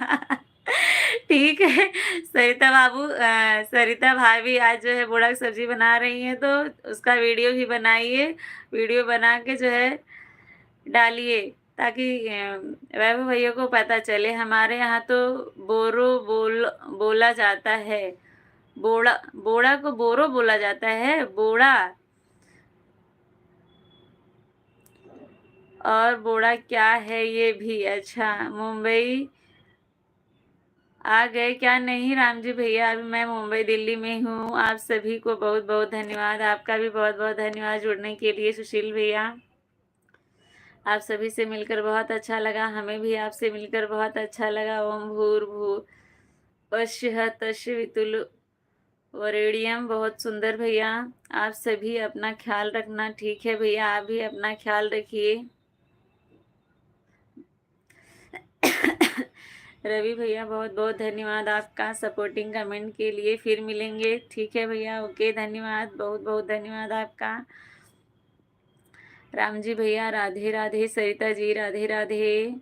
ठीक है सरिता भाभी आज जो है बोड़ा की सब्जी बना रही हैं, तो उसका वीडियो भी बनाइए। वीडियो बना के जो है डालिए, ताकि वैभव भैया को पता चले। हमारे यहाँ तो बोला जाता है। बोड़ा बोड़ा को बोरो बोला जाता है, बोड़ा। और बोड़ा क्या है ये भी। अच्छा, मुंबई आ गए क्या। नहीं राम जी भैया, अभी मैं मुंबई दिल्ली में हूँ। आप सभी को बहुत बहुत धन्यवाद, आपका भी बहुत बहुत धन्यवाद जुड़ने के लिए। सुशील भैया, आप सभी से मिलकर बहुत अच्छा लगा, हमें भी आपसे मिलकर बहुत अच्छा लगा। ओम भूर्भुव पश्य तस्य वितुल वरेडियम, बहुत सुंदर भैया। आप सभी अपना ख्याल रखना। ठीक है भैया, आप भी अपना ख्याल रखिए। रवि भैया, बहुत बहुत धन्यवाद आपका सपोर्टिंग कमेंट के लिए। फिर मिलेंगे, ठीक है भैया, ओके, धन्यवाद, बहुत बहुत धन्यवाद आपका। राम जी भैया, राधे राधे। सरिता जी, राधे राधे।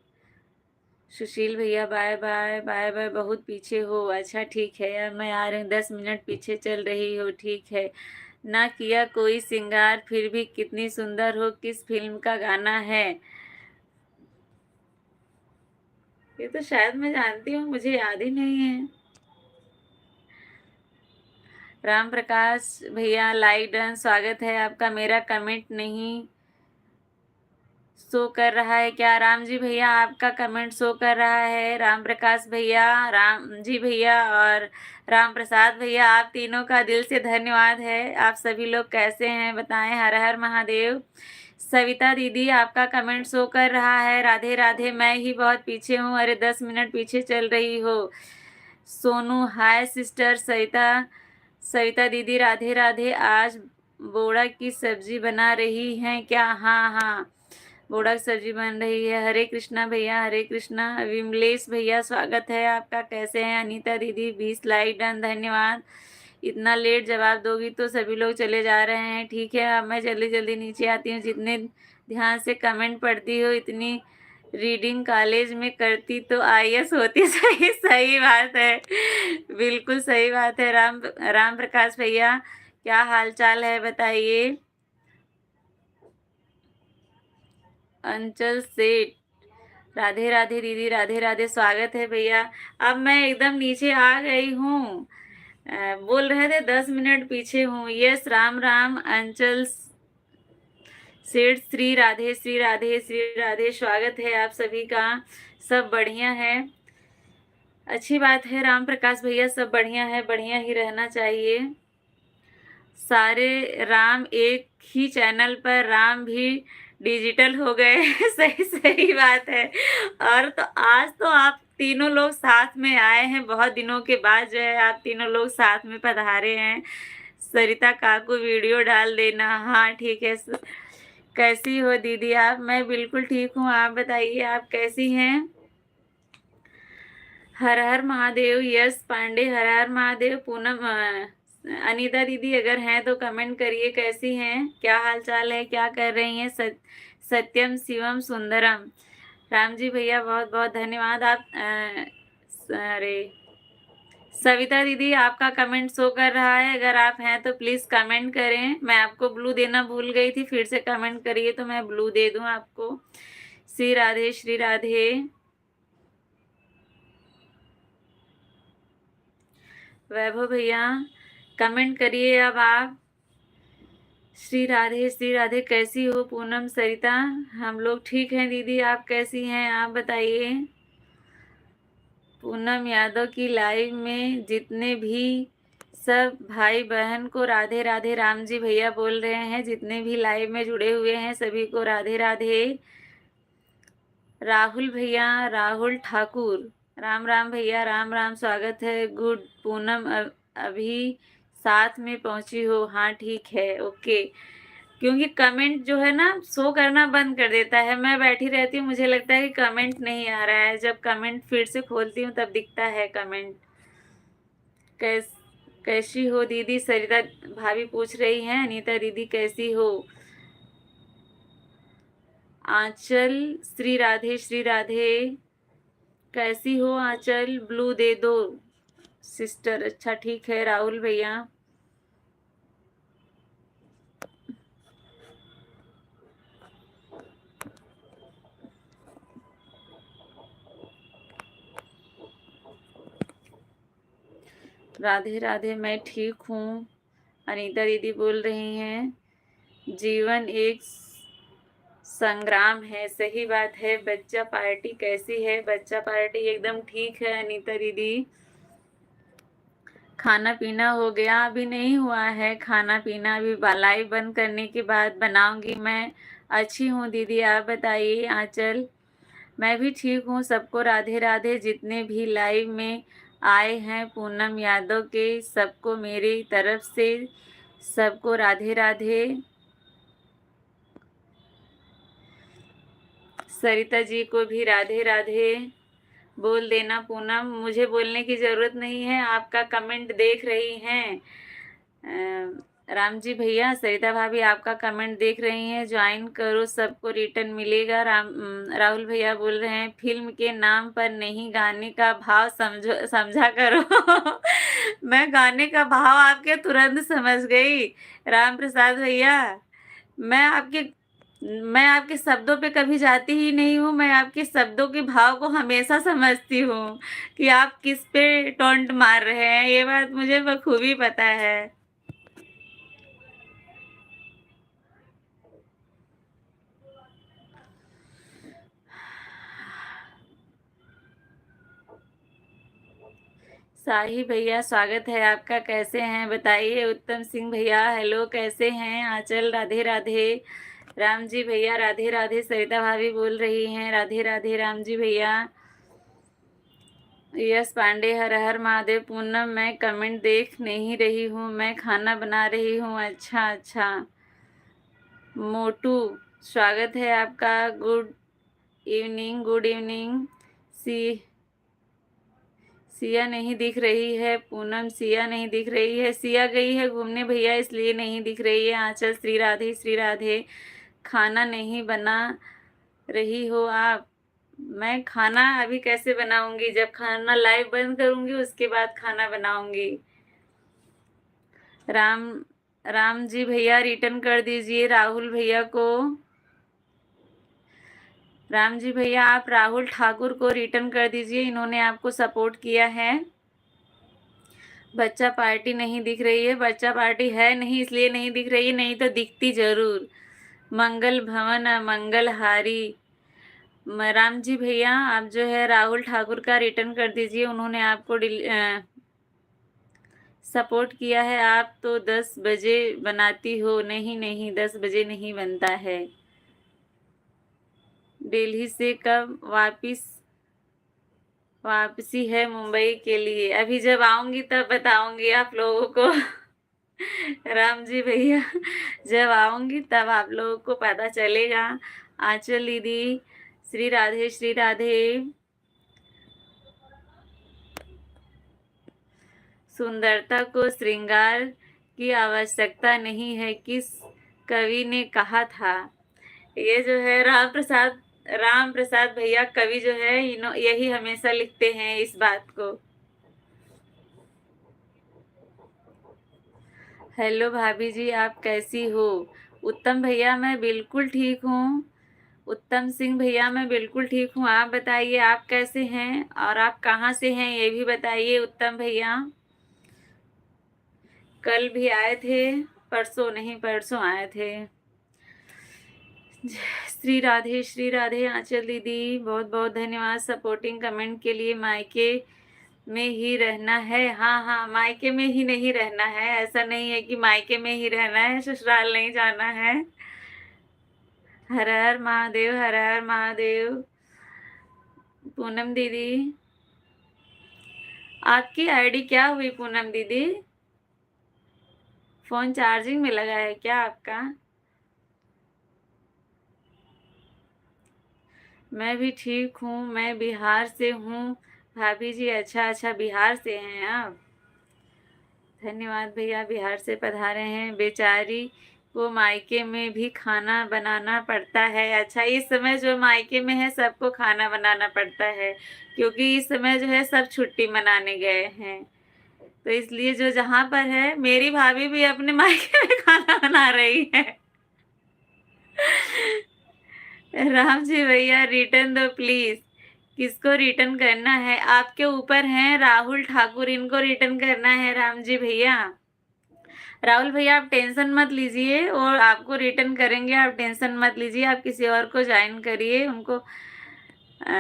सुशील भैया, बाय बाय बाय बाय। बहुत पीछे हो। अच्छा ठीक है, अब मैं आ रही हूँ, 10 मिनट पीछे चल रही हो। ठीक है। ना किया कोई श्रृंगार फिर भी कितनी सुंदर हो, किस फिल्म का गाना है। ये तो शायद मैं जानती हूँ, मुझे याद ही नहीं है। राम प्रकाश भैया लाइक डन, स्वागत है आपका। मेरा कमेंट नहीं शो कर रहा है क्या? राम जी भैया आपका कमेंट शो कर रहा है। राम प्रकाश भैया, राम जी भैया और राम प्रसाद भैया, आप तीनों का दिल से धन्यवाद है। आप सभी लोग कैसे हैं बताएं। हर हर महादेव। सविता दीदी आपका कमेंट शो कर रहा है। राधे राधे। मैं ही बहुत पीछे हूँ, अरे 10 मिनट पीछे चल रही हो। Sonu hi sister. सविता सविता दीदी राधे राधे। आज बोड़ा की सब्जी बना रही हैं क्या? हाँ हाँ, बोड़ा की सब्जी बन रही है। हरे कृष्णा भैया, हरे कृष्णा। विमलेश भैया स्वागत है आपका, कैसे हैं? अनीता दीदी 20 लाइक डन, धन्यवाद। इतना लेट जवाब दोगी तो सभी लोग चले जा रहे हैं। ठीक है, अब मैं जल्दी जल्दी नीचे आती हूँ। जितने ध्यान से कमेंट पढ़ती हो, इतनी रीडिंग कॉलेज में करती तो आईएएस होती। सही सही बात है, बिल्कुल सही बात है। राम प्रकाश भैया, क्या हाल चाल है बताइए। अंचल सेठ, राधे राधे दीदी, राधे राधे, स्वागत है भैया। अब मैं एकदम नीचे आ गई हूँ। बोल रहे थे 10 मिनट पीछे हूँ। यस, राम राम अंचल सेठ। श्री राधे, श्री राधे, श्री राधे, स्वागत है आप सभी का। सब बढ़िया है, अच्छी बात है राम प्रकाश भैया, सब बढ़िया है, बढ़िया ही रहना चाहिए। सारे राम एक ही चैनल पर, राम भी डिजिटल हो गए। सही सही बात है। और तो आज तो आप तीनों लोग साथ में आए हैं, बहुत दिनों के बाद जो है आप तीनों लोग साथ में पधारे हैं। सरिता काकू वीडियो डाल देना। हाँ ठीक है। कैसी हो दीदी आप? मैं बिल्कुल ठीक हूँ, आप बताइए आप कैसी हैं? हर हर महादेव। यस पांडे, हर हर महादेव। पूनम अनीता दीदी अगर हैं तो कमेंट करिए, कैसी हैं, क्या हाल चाल है, क्या कर रही हैं? सत्यम शिवम सुंदरम। राम जी भैया बहुत बहुत धन्यवाद। आप अरे सविता दीदी आपका कमेंट शो कर रहा है, अगर आप हैं तो प्लीज कमेंट करें। मैं आपको ब्लू देना भूल गई थी, फिर से कमेंट करिए तो मैं ब्लू दे दूं आपको। श्री राधे, श्री राधे। वैभव भैया कमेंट करिए अब आप। श्री राधे, श्री राधे, कैसी हो? पूनम सरिता, हम लोग ठीक हैं दीदी, आप कैसी हैं आप बताइए। पूनम यादव की लाइव में जितने भी सब भाई बहन को राधे राधे। राम जी भैया बोल रहे हैं जितने भी लाइव में जुड़े हुए हैं सभी को राधे राधे। राहुल भैया, राहुल ठाकुर, राम राम भैया, राम राम, स्वागत है। गुड पूनम, अभी साथ में पहुंची हो? हाँ ठीक है, ओके। क्योंकि कमेंट जो है ना शो करना बंद कर देता है, मैं बैठी रहती हूँ, मुझे लगता है कि कमेंट नहीं आ रहा है, जब कमेंट फिर से खोलती हूँ तब दिखता है कमेंट। कैसी हो दीदी? सरिता भाभी पूछ रही हैं। अनीता दीदी कैसी हो? आंचल, श्री राधे, श्री राधे, कैसी हो आंचल? ब्लू दे दो सिस्टर। अच्छा ठीक है राहुल भैया। राधे राधे, मैं ठीक हूँ। अनीता दीदी बोल रही हैं जीवन एक संग्राम है। सही बात है। बच्चा पार्टी कैसी है? बच्चा पार्टी एकदम ठीक है अनीता दीदी। खाना पीना हो गया? अभी नहीं हुआ है खाना पीना, अभी लाइव बंद करने के बाद बनाऊंगी मैं। अच्छी हूँ दीदी, आप बताइए आंचल। मैं भी ठीक हूँ। सबको राधे राधे, जितने भी लाइव में आए हैं पूनम यादव के, सबको मेरी तरफ से सबको राधे राधे। सरिता जी को भी राधे राधे बोल देना पूनम, मुझे बोलने की ज़रूरत नहीं है, आपका कमेंट देख रही हैं। राम जी भैया, सरिता भाभी आपका कमेंट देख रही हैं, ज्वाइन करो सबको रिटर्न मिलेगा। राहुल भैया बोल रहे हैं फिल्म के नाम पर नहीं, गाने का भाव समझा करो। मैं गाने का भाव आपके तुरंत समझ गई राम प्रसाद भैया। मैं आपके मैं आपके शब्दों पे कभी जाती ही नहीं हूँ, मैं आपके शब्दों के भाव को हमेशा समझती हूँ कि आप किस पे टॉन्ट मार रहे हैं, ये बात मुझे बखूबी पता है। साही भैया स्वागत है आपका, कैसे हैं बताइए। उत्तम सिंह भैया हेलो, कैसे हैं। आंचल राधे राधे। राम जी भैया राधे राधे। सरिता भाभी बोल रही हैं राधे राधे राम जी भैया। यस पांडे हर हर महादेव। पूनम मैं कमेंट देख नहीं रही हूँ, मैं खाना बना रही हूँ। अच्छा अच्छा। मोटू स्वागत है आपका, गुड इवनिंग गुड इवनिंग। सी सिया नहीं दिख रही है पूनम, सिया नहीं दिख रही है, सिया गई है घूमने भैया इसलिए नहीं दिख रही है। आंचल श्री राधे श्री राधे। खाना नहीं बना रही हो आप। मैं खाना अभी कैसे बनाऊंगी, जब खाना लाइव बंद करूंगी उसके बाद खाना बनाऊंगी। राम राम जी भैया रिटर्न कर दीजिए राहुल भैया को। राम जी भैया आप राहुल ठाकुर को रिटर्न कर दीजिए, इन्होंने आपको सपोर्ट किया है। बच्चा पार्टी नहीं दिख रही है, बच्चा पार्टी है नहीं इसलिए नहीं दिख रही है, नहीं तो दिखती जरूर। मंगल भवन मंगलहारी। राम जी भैया आप जो है राहुल ठाकुर का रिटर्न कर दीजिए, उन्होंने आपको सपोर्ट किया है। आप तो 10 बजे बनाती हो, नहीं नहीं 10 बजे नहीं बनता है। दिल्ली से कब वापसी है मुंबई के लिए, अभी जब आऊंगी तब बताऊंगी आप लोगों को। राम जी भैया जब आऊंगी तब आप लोगों को पता चलेगा। आंचल दीदी श्री राधे श्री राधे। सुंदरता को श्रृंगार की आवश्यकता नहीं है, किस कवि ने कहा था। ये जो है राम प्रसाद भैया कवि जो है यही हमेशा लिखते हैं इस बात को। हेलो भाभी जी आप कैसी हो। उत्तम भैया मैं बिल्कुल ठीक हूँ। उत्तम सिंह भैया मैं बिल्कुल ठीक हूँ, आप बताइए आप कैसे हैं और आप कहाँ से हैं ये भी बताइए। उत्तम भैया कल भी आए थे, परसों नहीं परसों आए थे। श्री राधे आंचल दीदी बहुत बहुत धन्यवाद सपोर्टिंग कमेंट के लिए। मायके में ही रहना है, हाँ हाँ मायके में ही नहीं रहना है, ऐसा नहीं है कि मायके में ही रहना है, ससुराल नहीं जाना है। हर हर महादेव हर हर महादेव। पूनम दीदी आपकी आईडी क्या हुई पूनम दीदी, फोन चार्जिंग में लगा है क्या आपका। मैं भी ठीक हूँ, मैं बिहार से हूँ भाभी जी। अच्छा अच्छा बिहार से हैं आप, धन्यवाद भैया बिहार से पधारे हैं। बेचारी को मायके में भी खाना बनाना पड़ता है। अच्छा इस समय जो मायके में है सबको खाना बनाना पड़ता है, क्योंकि इस समय जो है सब छुट्टी मनाने गए हैं, तो इसलिए जो जहाँ पर है मेरी भाभी भी अपने मायके में खाना बना रही है। राम जी भैया रिटर्न दो प्लीज। किसको रिटर्न करना है आपके ऊपर है, राहुल ठाकुर इनको रिटर्न करना है राम जी भैया। राहुल भैया आप टेंशन मत लीजिए और आपको रिटर्न करेंगे, आप टेंशन मत लीजिए, आप किसी और को ज्वाइन करिए उनको।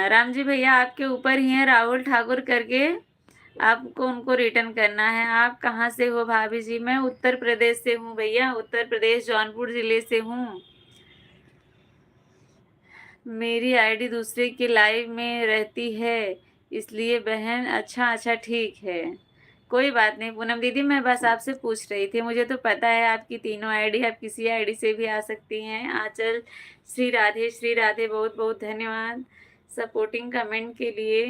राम जी भैया आपके ऊपर ही है राहुल ठाकुर करके, आपको उनको रिटर्न करना है। आप कहाँ से हो भाभी जी, मैं उत्तर प्रदेश से हूँ भैया, उत्तर प्रदेश जौनपुर जिले से हूँ। मेरी आईडी दूसरे की लाइव में रहती है इसलिए बहन। अच्छा अच्छा ठीक है, कोई बात नहीं पूनम दीदी, मैं बस आपसे पूछ रही थी, मुझे तो पता है आपकी तीनों आईडी, आप किसी आईडी से भी आ सकती हैं। आंचल श्री राधे बहुत बहुत धन्यवाद सपोर्टिंग कमेंट के लिए।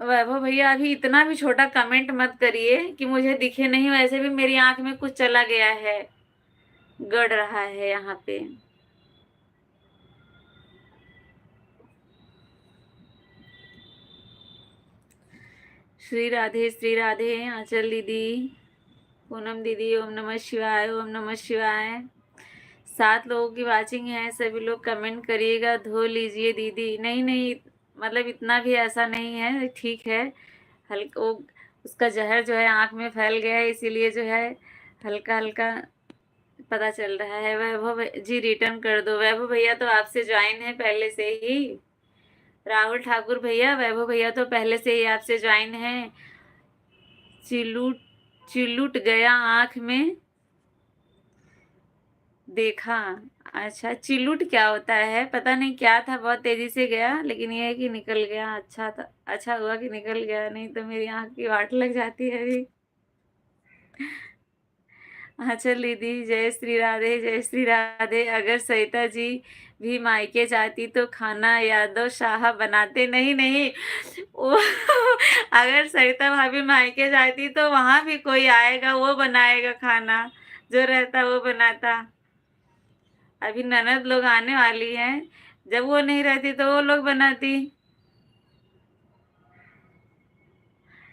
वैभव भैया अभी इतना भी छोटा कमेंट मत करिए कि मुझे दिखे नहीं, वैसे भी मेरी आंख में कुछ चला गया है, गड़ रहा है यहाँ पे। श्री राधे आंचल दीदी, पूनम दीदी ओम नमः शिवाय ओम नमः शिवाय। 7 लोगों की वाचिंग है, सभी लोग कमेंट करिएगा। धो लीजिए दीदी। नहीं नहीं, मतलब इतना भी ऐसा नहीं है, ठीक है। हल्का वो उसका जहर जो है आँख में फैल गया है, इसीलिए जो है हल्का हल्का पता चल रहा है। वैभव जी रिटर्न कर दो। वैभव भैया तो आपसे ज्वाइन है पहले से ही। राहुल ठाकुर भैया, वैभव भैया तो पहले से ही आपसे ज्वाइन है। चिलूट चिलूट गया आँख में देखा। अच्छा, चिलूट क्या होता है पता नहीं, क्या था, बहुत तेजी से गया, लेकिन ये है कि निकल गया। अच्छा था, अच्छा हुआ कि निकल गया, नहीं तो मेरी आँख की वाट लग जाती है अभी। अच्छा दीदी, जय श्री राधे, जय श्री राधे। अगर सरिता जी भी मायके जाती तो खाना यादव शाह बनाते। नहीं नहीं, वो अगर सरिता भाभी मायके जाती तो वहां भी कोई आएगा, वो बनाएगा खाना, जो रहता वो बनाता। अभी ननद लोग आने वाली हैं, जब वो नहीं रहती तो वो लोग बनाती।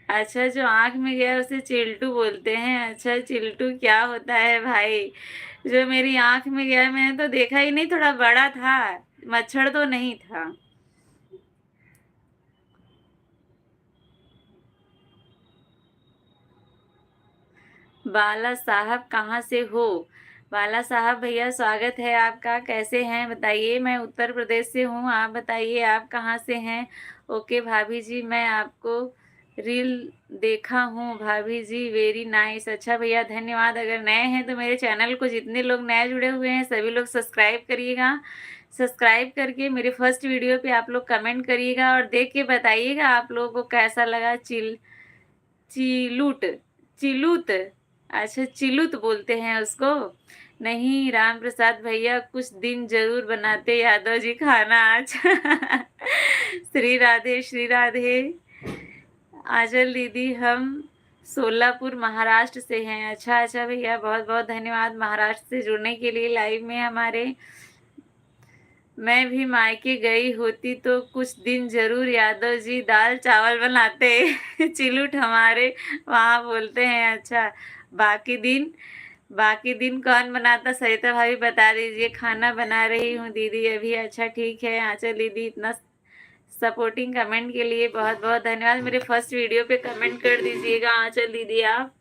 अच्छा, जो आंख में गया उसे चिल्टू बोलते हैं। अच्छा, चिल्टू क्या होता है भाई? जो मेरी आंख में गया मैंने तो देखा ही नहीं, थोड़ा बड़ा था, मच्छर तो नहीं था। बाला साहब कहाँ से हो? बाला साहब भैया, स्वागत है आपका। कैसे हैं बताइए? मैं उत्तर प्रदेश से हूँ, आप बताइए आप कहाँ से हैं? ओके भाभी जी, मैं आपको रील देखा हूँ भाभी जी, वेरी नाइस। अच्छा भैया, धन्यवाद। अगर नए हैं तो मेरे चैनल को, जितने लोग नए जुड़े हुए हैं सभी लोग सब्सक्राइब करिएगा। सब्सक्राइब करके मेरे फर्स्ट वीडियो पे आप लोग कमेंट करिएगा और देख के बताइएगा आप लोगों को कैसा लगा। चिलूट चिलूत, अच्छा चिलूत बोलते हैं उसको। नहीं राम प्रसाद भैया, कुछ दिन जरूर बनाते यादव जी खाना आज। श्री राधे, श्री राधे। आजल दीदी, हम सोलापुर महाराष्ट्र से हैं। अच्छा अच्छा भैया, बहुत बहुत धन्यवाद महाराष्ट्र से जुड़ने के लिए लाइव में हमारे। मैं भी मायके गई होती तो कुछ दिन जरूर यादव जी दाल चावल बनाते। चिलूट हमारे वहाँ बोलते हैं। अच्छा, बाकी दिन, बाकी दिन कौन बनाता? सरिता भाभी बता दीजिए। खाना बना रही हूँ दीदी अभी। अच्छा ठीक है। आंचल दीदी, इतना सपोर्टिंग कमेंट के लिए बहुत बहुत धन्यवाद। मेरे फर्स्ट वीडियो पे कमेंट कर दीजिएगा आंचल दीदी आप।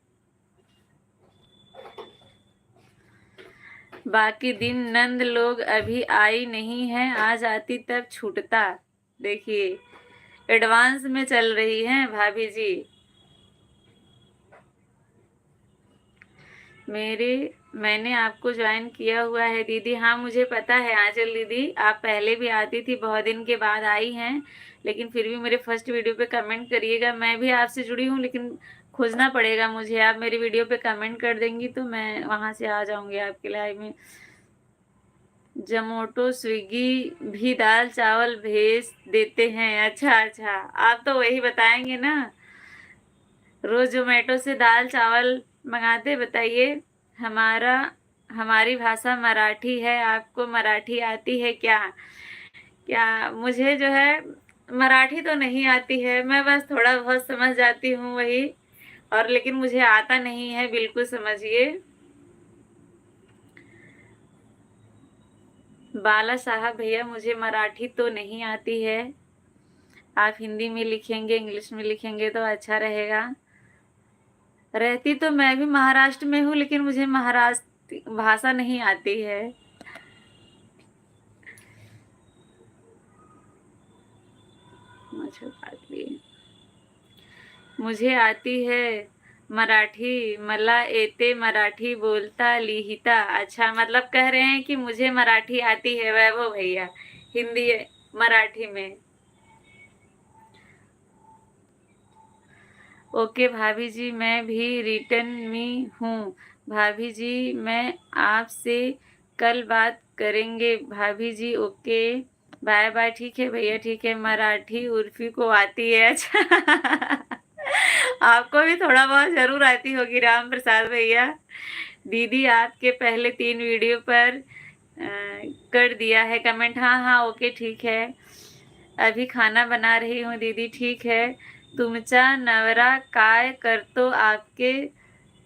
बाकी दिन नंद लोग अभी आई नहीं है, आ जाती तब छूटता। देखिए, एडवांस में चल रही हैं भाभी जी। मैंने आपको ज्वाइन किया हुआ है दीदी। हाँ मुझे पता है आंचल दीदी, आप पहले भी आती थी, बहुत दिन के बाद आई हैं, लेकिन फिर भी मेरे फर्स्ट वीडियो पे कमेंट करिएगा। मैं भी आपसे जुड़ी हूँ, लेकिन खोजना पड़ेगा मुझे। आप मेरी वीडियो पे कमेंट कर देंगी तो मैं वहां से आ जाऊंगी आपके लाइव में। जोमैटो स्विगी भी दाल चावल भेज देते हैं। अच्छा अच्छा, आप तो वही बताएंगे ना, रोज जोमेटो से दाल चावल मंगाते। बताइए। हमारा हमारी भाषा मराठी है, आपको मराठी आती है क्या? क्या मुझे जो है मराठी तो नहीं आती है, मैं बस थोड़ा बहुत समझ जाती हूँ वही, और लेकिन मुझे आता नहीं है बिल्कुल, समझिए। बाला साहब भैया, मुझे मराठी तो नहीं आती है, आप हिंदी में लिखेंगे, इंग्लिश में लिखेंगे तो अच्छा रहेगा। रहती तो मैं भी महाराष्ट्र में हूँ, लेकिन मुझे महाराष्ट्र भाषा नहीं आती है। मुझे आती है मराठी, मला येते मराठी बोलता लिहिता। अच्छा, मतलब कह रहे हैं कि मुझे मराठी आती है वैभव भैया, हिंदी मराठी में। ओके भाभी जी, मैं भी रिटर्न में हूँ। भाभी जी, मैं आपसे कल बात करेंगे भाभी जी। Okay, bye bye. ठीक है भैया, ठीक है। मराठी उर्फी को आती है। अच्छा, आपको भी थोड़ा बहुत जरूर आती होगी राम प्रसाद भैया। दीदी, आपके पहले 3 वीडियो पर कर दिया है कमेंट। हाँ हाँ, ओके ठीक है। अभी खाना बना रही हूँ दीदी। ठीक है। तुमचा नवरा काय करतो? आपके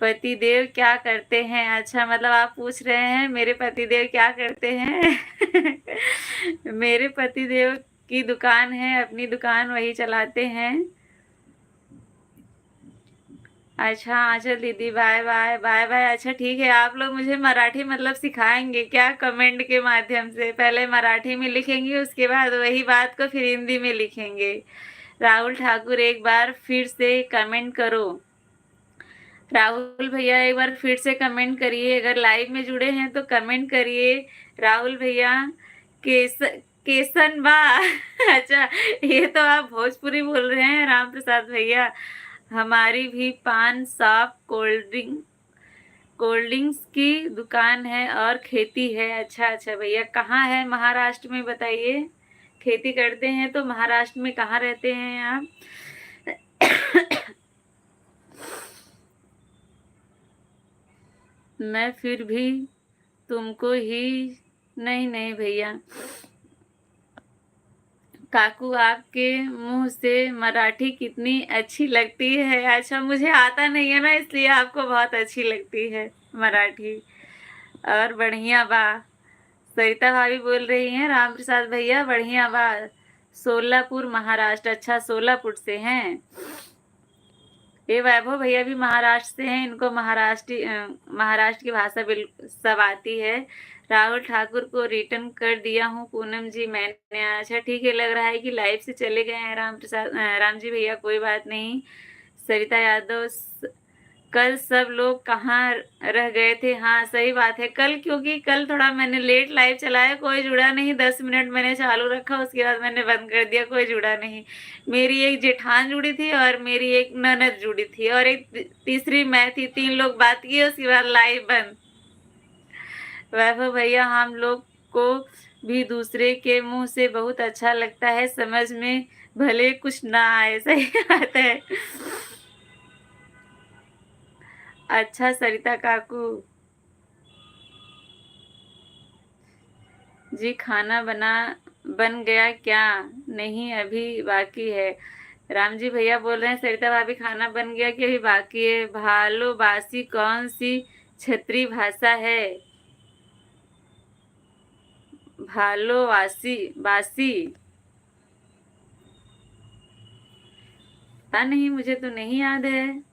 पतिदेव क्या करते हैं? अच्छा, मतलब आप पूछ रहे हैं मेरे पतिदेव क्या करते हैं? मेरे पतिदेव की दुकान है, अपनी दुकान वही चलाते हैं। अच्छा आंचल दीदी, बाय बाय बाय बाय। अच्छा ठीक है, आप लोग मुझे मराठी मतलब सिखाएंगे क्या कमेंट के माध्यम से? पहले मराठी में लिखेंगे, उसके बाद वही बात को फिर हिंदी में लिखेंगे। राहुल ठाकुर एक बार फिर से कमेंट करो। राहुल भैया एक बार फिर से कमेंट करिए, अगर लाइव में जुड़े हैं तो कमेंट करिए। राहुल भैया केस केसन बा। अच्छा, ये तो आप भोजपुरी बोल रहे हैं राम प्रसाद भैया। हमारी भी पान शॉप कोल्ड ड्रिंक्स की दुकान है और खेती है। अच्छा अच्छा भैया, कहाँ है महाराष्ट्र में बताइए? खेती करते हैं तो महाराष्ट्र में कहाँ रहते हैं आप? मैं फिर भी तुमको ही नहीं नहीं भैया, काकू आपके मुंह से मराठी कितनी अच्छी लगती है। अच्छा, मुझे आता नहीं है ना, इसलिए आपको बहुत अच्छी लगती है मराठी। और बढ़िया बा, सरिता भाभी बोल रही हैं राम प्रसाद भैया बढ़िया बा। सोलापुर महाराष्ट्र, अच्छा सोलापुर से हैं। ये वैभव भैया भी महाराष्ट्र से हैं, इनको महाराष्ट्र की भाषा बिल्कुल सब आती है। राहुल ठाकुर को रिटर्न कर दिया हूँ पूनम जी मैंने। अच्छा ठीक है, लग रहा है कि लाइव से चले गए हैं राम जी भैया, कोई बात नहीं। सरिता यादव, कल सब लोग कहाँ रह गए थे? हाँ सही बात है, कल क्योंकि कल थोड़ा मैंने लेट लाइव चलाया, कोई जुड़ा नहीं। 10 मिनट मैंने चालू रखा, उसके बाद मैंने बंद कर दिया, कोई जुड़ा नहीं। मेरी एक जेठान जुड़ी थी और मेरी एक ननद जुड़ी थी और एक तीसरी मैं थी। 3 लोग बात किए, उसके बाद लाइव बंद। वैभव भैया, हम लोग को भी दूसरे के मुंह से बहुत अच्छा लगता है, समझ में भले कुछ ना आए। सही बात है। अच्छा सरिता काकू जी, खाना बन गया क्या? नहीं, अभी बाकी है। राम जी भैया बोल रहे हैं सरिता भाभी खाना बन गया कि अभी बाकी है? भालो बासी कौन सी क्षेत्रीय भाषा है? भालो वासी बासी, पता नहीं, मुझे तो नहीं याद है।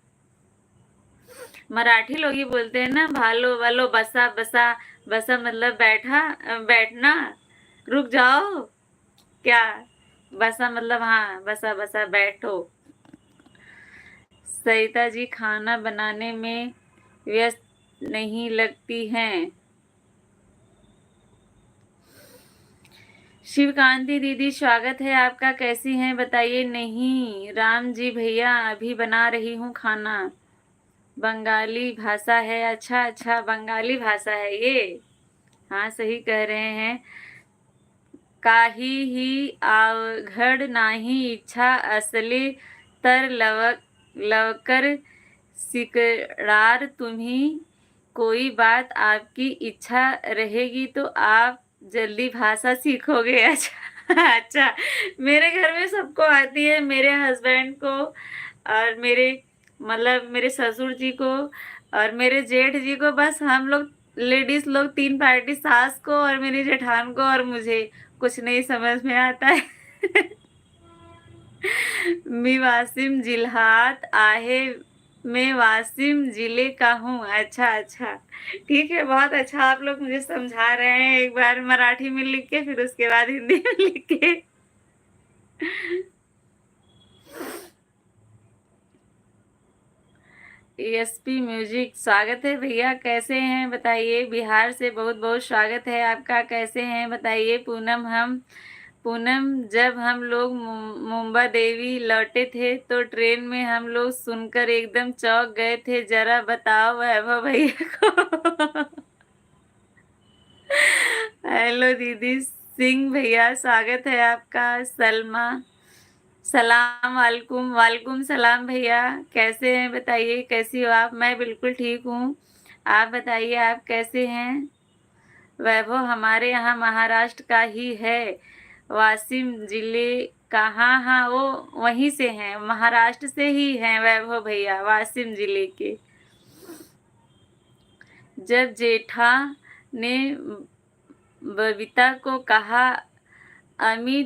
मराठी लोग ही बोलते हैं ना भालो वालो बसा बसा। बसा मतलब बैठना, रुक जाओ क्या? बसा मतलब हाँ, बसा बसा बैठो। सरिता जी खाना बनाने में व्यस्त नहीं लगती हैं। शिवकांति दीदी स्वागत है आपका, कैसी हैं बताइए? नहीं राम जी भैया, अभी बना रही हूँ खाना। बंगाली भाषा है? अच्छा अच्छा, बंगाली भाषा है ये। हाँ सही कह रहे हैं। काही ही अवघड नाही, इच्छा असली तर लवकर सिकणार तुम्ही। कोई बात, आपकी इच्छा रहेगी तो आप जल्दी भाषा सीखोगे। अच्छा अच्छा, मेरे घर में सबको आती है, मेरे हस्बैंड को और मेरे मतलब मेरे ससुर जी को और मेरे जेठ जी को। बस हम लोग लेडीज लोग 3 पार्टी, सास को और मेरी जेठान को और मुझे कुछ नहीं समझ में आता है। मी वासिम जिल्हात आहे, मैं वासिम जिले का हूँ। अच्छा अच्छा ठीक है, बहुत अच्छा, आप लोग मुझे समझा रहे हैं। एक बार मराठी में लिख के फिर उसके बाद हिंदी में लिख के। एसपी म्यूजिक, स्वागत है भैया, कैसे हैं बताइए? बिहार से बहुत बहुत स्वागत है आपका, कैसे हैं बताइए? पूनम, जब हम लोग मुंबा देवी लौटे थे तो ट्रेन में हम लोग सुनकर एकदम चौंक गए थे, जरा बताओ वैभव भैया को। हेलो दीदी सिंह भैया, स्वागत है आपका। सलमा, सलाम वालेकुम। वालेकुम सलाम भैया, कैसे हैं बताइए? कैसी हो आप? मैं बिल्कुल ठीक हूँ, आप बताइए आप कैसे हैं? वैभव हमारे यहाँ महाराष्ट्र का ही है, वाशिम जिले का। हाँ हाँ, वो वहीं से हैं, महाराष्ट्र से ही हैं वैभव भैया, वाशिम जिले के। जब जेठा ने बबीता को कहा, अम्मी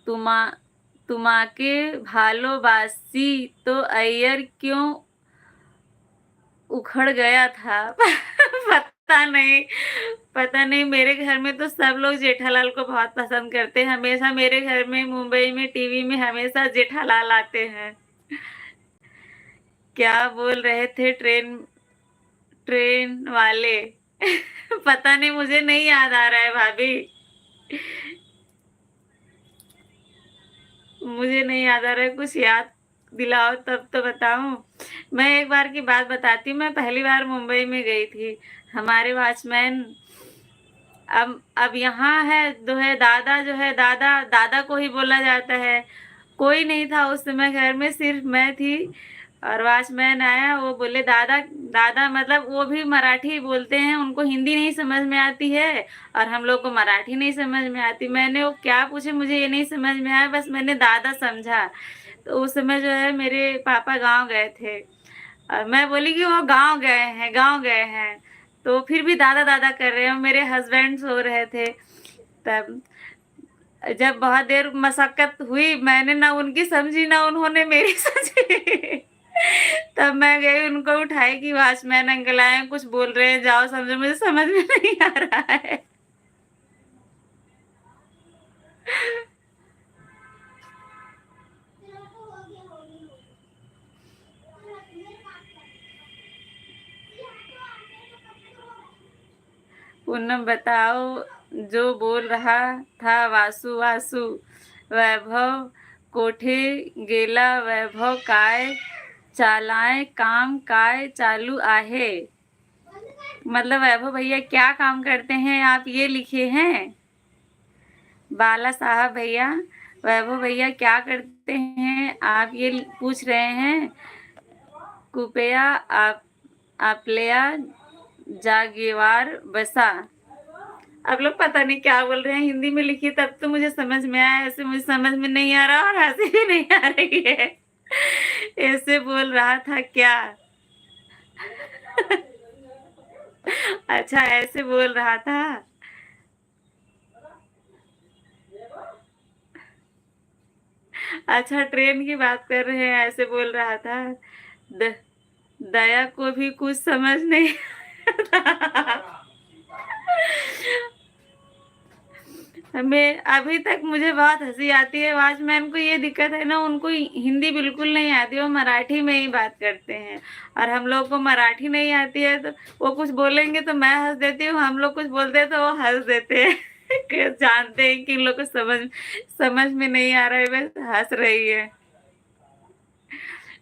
तुमा तुम्हाके भालोबासी, तो अय्यर क्यों उखड़ गया था। पता नहीं मेरे घर में तो सब लोग जेठालाल को बहुत पसंद करते हैं। हमेशा मेरे घर में मुंबई में टीवी में हमेशा जेठालाल आते हैं। क्या बोल रहे थे ट्रेन वाले। पता नहीं, मुझे नहीं याद आ रहा है भाभी। मुझे नहीं याद आ रहा है, कुछ याद दिलाओ तब तो बताऊं। मैं एक बार की बात बताती हूँ। मैं पहली बार मुंबई में गई थी। हमारे वॉचमैन अब यहाँ है जो है दादा, जो है दादा दादा को ही बोला जाता है। कोई नहीं था उस समय घर में, सिर्फ मैं थी। और वॉचमैन आया, वो बोले दादा दादा, मतलब वो भी मराठी बोलते हैं, उनको हिंदी नहीं समझ में आती है और हम लोग को मराठी नहीं समझ में आती। मैंने वो क्या पूछे मुझे ये नहीं समझ में आया, बस मैंने दादा समझा। तो उस समय जो है मेरे पापा गाँव गए थे और मैं बोली कि वो गाँव गए हैं। तो फिर भी दादा दादा कर रहे हैं। मेरे हस्बैंड सो रहे थे। तब जब बहुत देर मशक्कत हुई, मैंने ना उनकी समझी ना उन्होंने मेरी समझी। तब मैं गई, उनको उठाई कि वॉचमैन अंकल आए हैं, कुछ बोल रहे हैं, जाओ समझो। मुझे समझ में नहीं आ रहा है। पूनम बताओ, जो बोल रहा था वासु वासु, वैभव कोठे गेला, वैभव काय चालाय काम काय चालू आहे। मतलब वैभव भैया क्या काम करते हैं आप ये लिखे हैं। बाला साहब भैया, वैभव भैया क्या करते हैं आप ये पूछ रहे हैं। कृपया आपल्या जागेवार बसा। आप लोग पता नहीं क्या बोल रहे हैं, हिंदी में लिखिए तब तो मुझे समझ में आया, ऐसे मुझे समझ में नहीं आ रहा और हंसी भी नहीं आ रही है। ऐसे बोल रहा था क्या। अच्छा, ऐसे बोल रहा था। अच्छा, ट्रेन की बात कर रहे हैं, ऐसे बोल रहा था। द, दया को भी कुछ समझ नहीं आता। हमें अभी तक मुझे बहुत हंसी आती है। वॉचमैन को ये दिक्कत है ना, उनको हिंदी बिल्कुल नहीं आती, वो मराठी में ही बात करते हैं। और हम लोग को मराठी नहीं आती है, तो वो कुछ बोलेंगे तो मैं हंस देती हूँ, हम लोग कुछ बोलते हैं तो वो हंस देते हैं। कि जानते हैं कि इन लोग को समझ में नहीं आ रहा है, बस हंस रही है।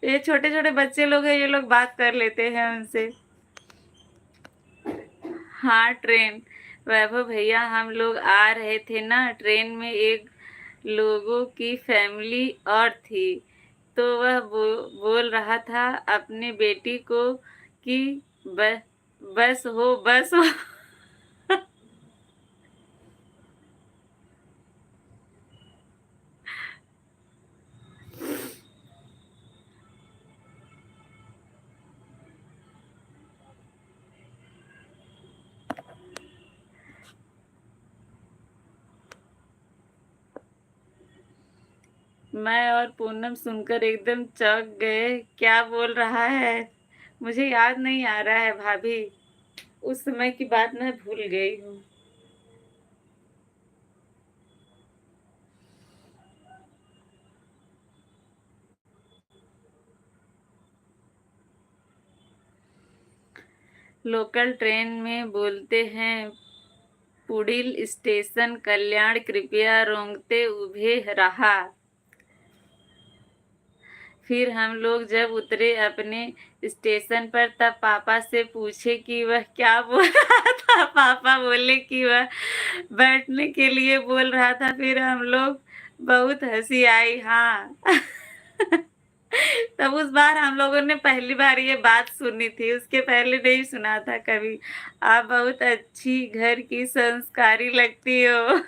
ये छोटे छोटे बच्चे लोग हैं, ये लोग बात कर लेते हैं उनसे। हाँ, ट्रेन। वैभव भैया, हम लोग आ रहे थे ना, ट्रेन में एक लोगों की फैमिली और थी। तो वह बोल रहा था अपने बेटी को कि ब, बस हो। मैं और पूनम सुनकर एकदम चौंक गए। क्या बोल रहा है, मुझे याद नहीं आ रहा है भाभी। उस समय की बात मैं भूल गई हूँ। लोकल ट्रेन में बोलते हैं, पुढील स्टेशन कल्याण, कृपया रोंगते उभे रहा। फिर हम लोग जब उतरे अपने स्टेशन पर, तब पापा से पूछे कि वह क्या बोल रहा था। पापा बोले कि वह बैठने के लिए बोल रहा था। फिर हम लोग बहुत हंसी आई। हाँ। तब उस बार हम लोगों ने पहली बार ये बात सुनी थी, उसके पहले नहीं सुना था कभी। आप बहुत अच्छी घर की संस्कारी लगती हो।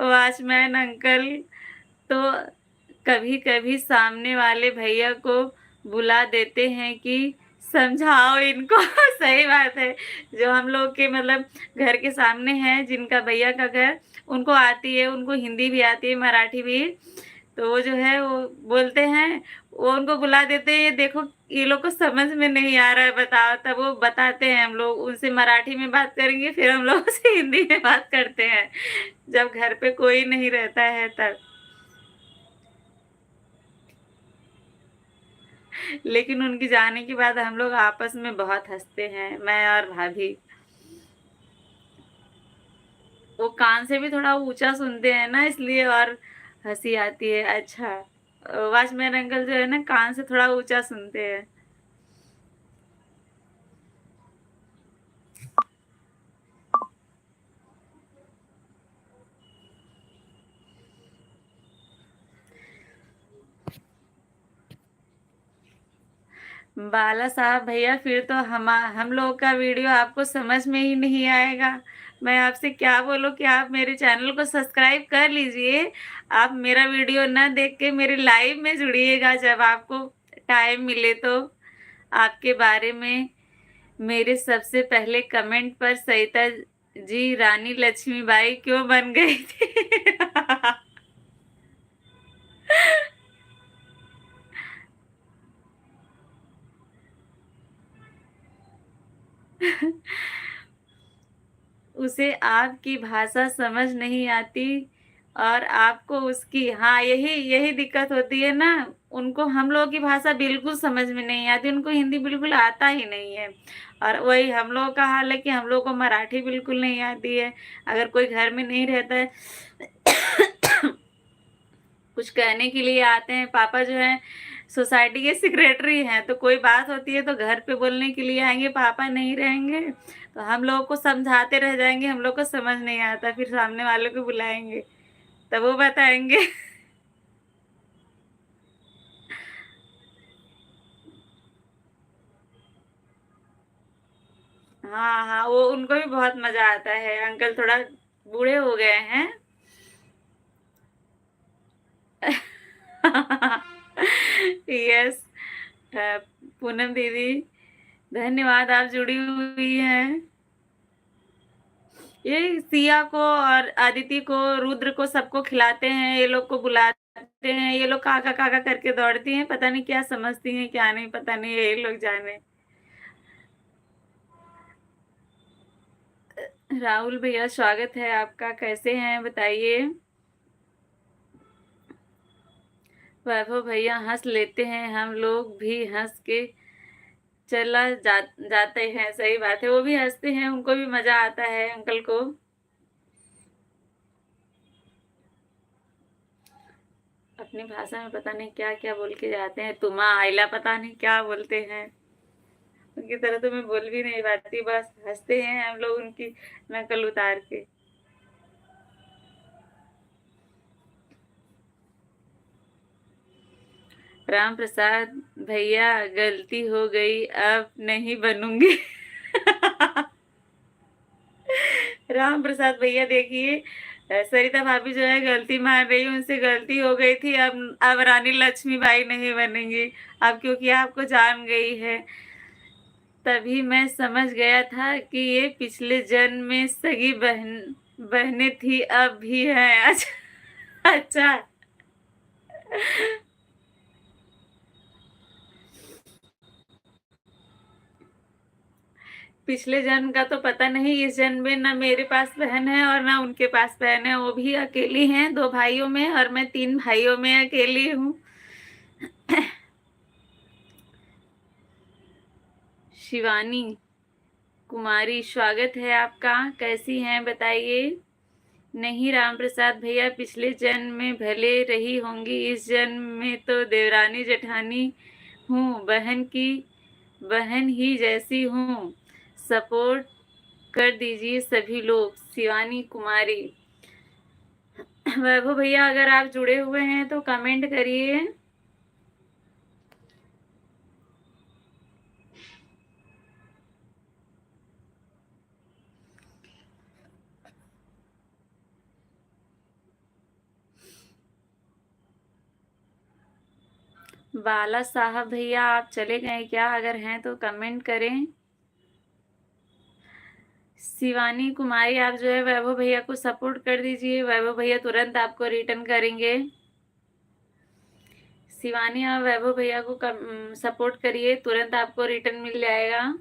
वॉचमैन अंकल तो कभी कभी सामने वाले भैया को बुला देते हैं कि समझाओ इनको। सही बात है। जो हम लोग के मतलब घर के सामने हैं, जिनका भैया का घर, उनको आती है, उनको हिंदी भी आती है, मराठी भी। तो वो जो है वो बोलते हैं, वो उनको बुला देते हैं, ये देखो ये लोग को समझ में नहीं आ रहा है, बताओ। तब वो बताते हैं, हम लोग उनसे मराठी में बात करेंगे, फिर हम लोग से हिंदी में बात करते हैं, जब घर पे कोई नहीं रहता है तब। लेकिन उनके जाने के बाद हम लोग आपस में बहुत हँसते हैं, मैं और भाभी। वो कान से भी थोड़ा ऊँचा सुनते हैं ना, इसलिए और हँसी आती है। अच्छा, वॉचमैन अंकल जो है ना, कान से थोड़ा ऊँचा सुनते हैं। बाला साहब भैया, फिर तो हम लोग का वीडियो आपको समझ में ही नहीं आएगा। मैं आपसे क्या बोलूँ कि आप मेरे चैनल को सब्सक्राइब कर लीजिए। आप मेरा वीडियो ना देख के मेरे लाइव में जुड़िएगा, जब आपको टाइम मिले तो। आपके बारे में मेरे सबसे पहले कमेंट पर सरिता जी रानी लक्ष्मीबाई क्यों बन गई थी? उसे आपकी भाषा समझ नहीं आती और आपको उसकी, हाँ, यही यही दिक्कत होती है ना। उनको हम लोगों की भाषा बिल्कुल समझ में नहीं आती, उनको हिंदी बिल्कुल आता ही नहीं है। और वही हम लोगों का हाल है कि हम लोग को मराठी बिल्कुल नहीं आती है। अगर कोई घर में नहीं रहता है, कुछ कहने के लिए आते हैं, पापा जो हैं सोसाइटी के सेक्रेटरी हैं, तो कोई बात होती है तो घर पे बोलने के लिए आएँगे, पापा नहीं रहेंगे, तो हम लोगों को समझाते रह जाएँगे, हम लोग को समझ नहीं आता, फिर सामने वालों को बुलाएँगे, तब वो बताएँगे। हाँ, हाँ, वो उनको भी बहुत मज़ा आता है, अंकल थोड़ा बूढ़े हो गए हैं। यस। अ, पूनम दीदी, धन्यवाद, आप जुड़ी हुई हैं। ये सिया को और अदिति को, रुद्र को, सबको खिलाते हैं, ये लोग को बुलाते हैं, ये लोग काका काका करके दौड़ती हैं, पता नहीं क्या समझती हैं क्या नहीं, पता नहीं, ये लोग जाने। राहुल भैया, स्वागत है आपका, कैसे हैं बताइए। वैभव भैया, हंस लेते हैं, हम लोग भी हंस के जाते हैं। सही बात है, वो भी हंसते हैं, उनको भी मजा आता है अंकल को। अपनी भाषा में पता नहीं क्या क्या बोल के जाते हैं, तुम्हा आइला, पता नहीं क्या बोलते हैं। उनकी तरह तो मैं बोल भी नहीं पाती, बस हंसते हैं हम लोग उनकी नकल उतार के। राम प्रसाद भैया, गलती हो गई, अब नहीं बनूंगी। राम प्रसाद भैया, देखिए, सरिता भाभी जो है गलती मान रही है, उनसे गलती हो गई थी, अब रानी लक्ष्मीबाई नहीं बनेंगी। अब क्योंकि आपको जान गई है, तभी मैं समझ गया था कि ये पिछले जन्म में सगी बहनें थी, अब भी हैं। अच्छा, अच्छा। पिछले जन्म का तो पता नहीं, इस जन्म में ना मेरे पास बहन है और ना उनके पास बहन है, वो भी अकेली हैं, 2 भाइयों में, और मैं 3 भाइयों में अकेली हूँ। शिवानी कुमारी, स्वागत है आपका, कैसी हैं बताइए। नहीं राम प्रसाद भैया, पिछले जन्म में भले रही होंगी, इस जन्म में तो देवरानी जेठानी हूँ, बहन की बहन ही जैसी हूँ, सपोर्ट कर दीजिए सभी लोग। शिवानी कुमारी। वैभव भैया, अगर आप जुड़े हुए हैं तो कमेंट करिए। बाला साहब भैया आप चले गए क्या? अगर हैं तो कमेंट करें। शिवानी कुमारी आप जो है वैभव भैया को सपोर्ट कर दीजिए, वैभव भैया तुरंत आपको रिटर्न करेंगे। शिवानी आप वैभव भैया को सपोर्ट करिए, तुरंत आपको रिटर्न मिल जाएगा।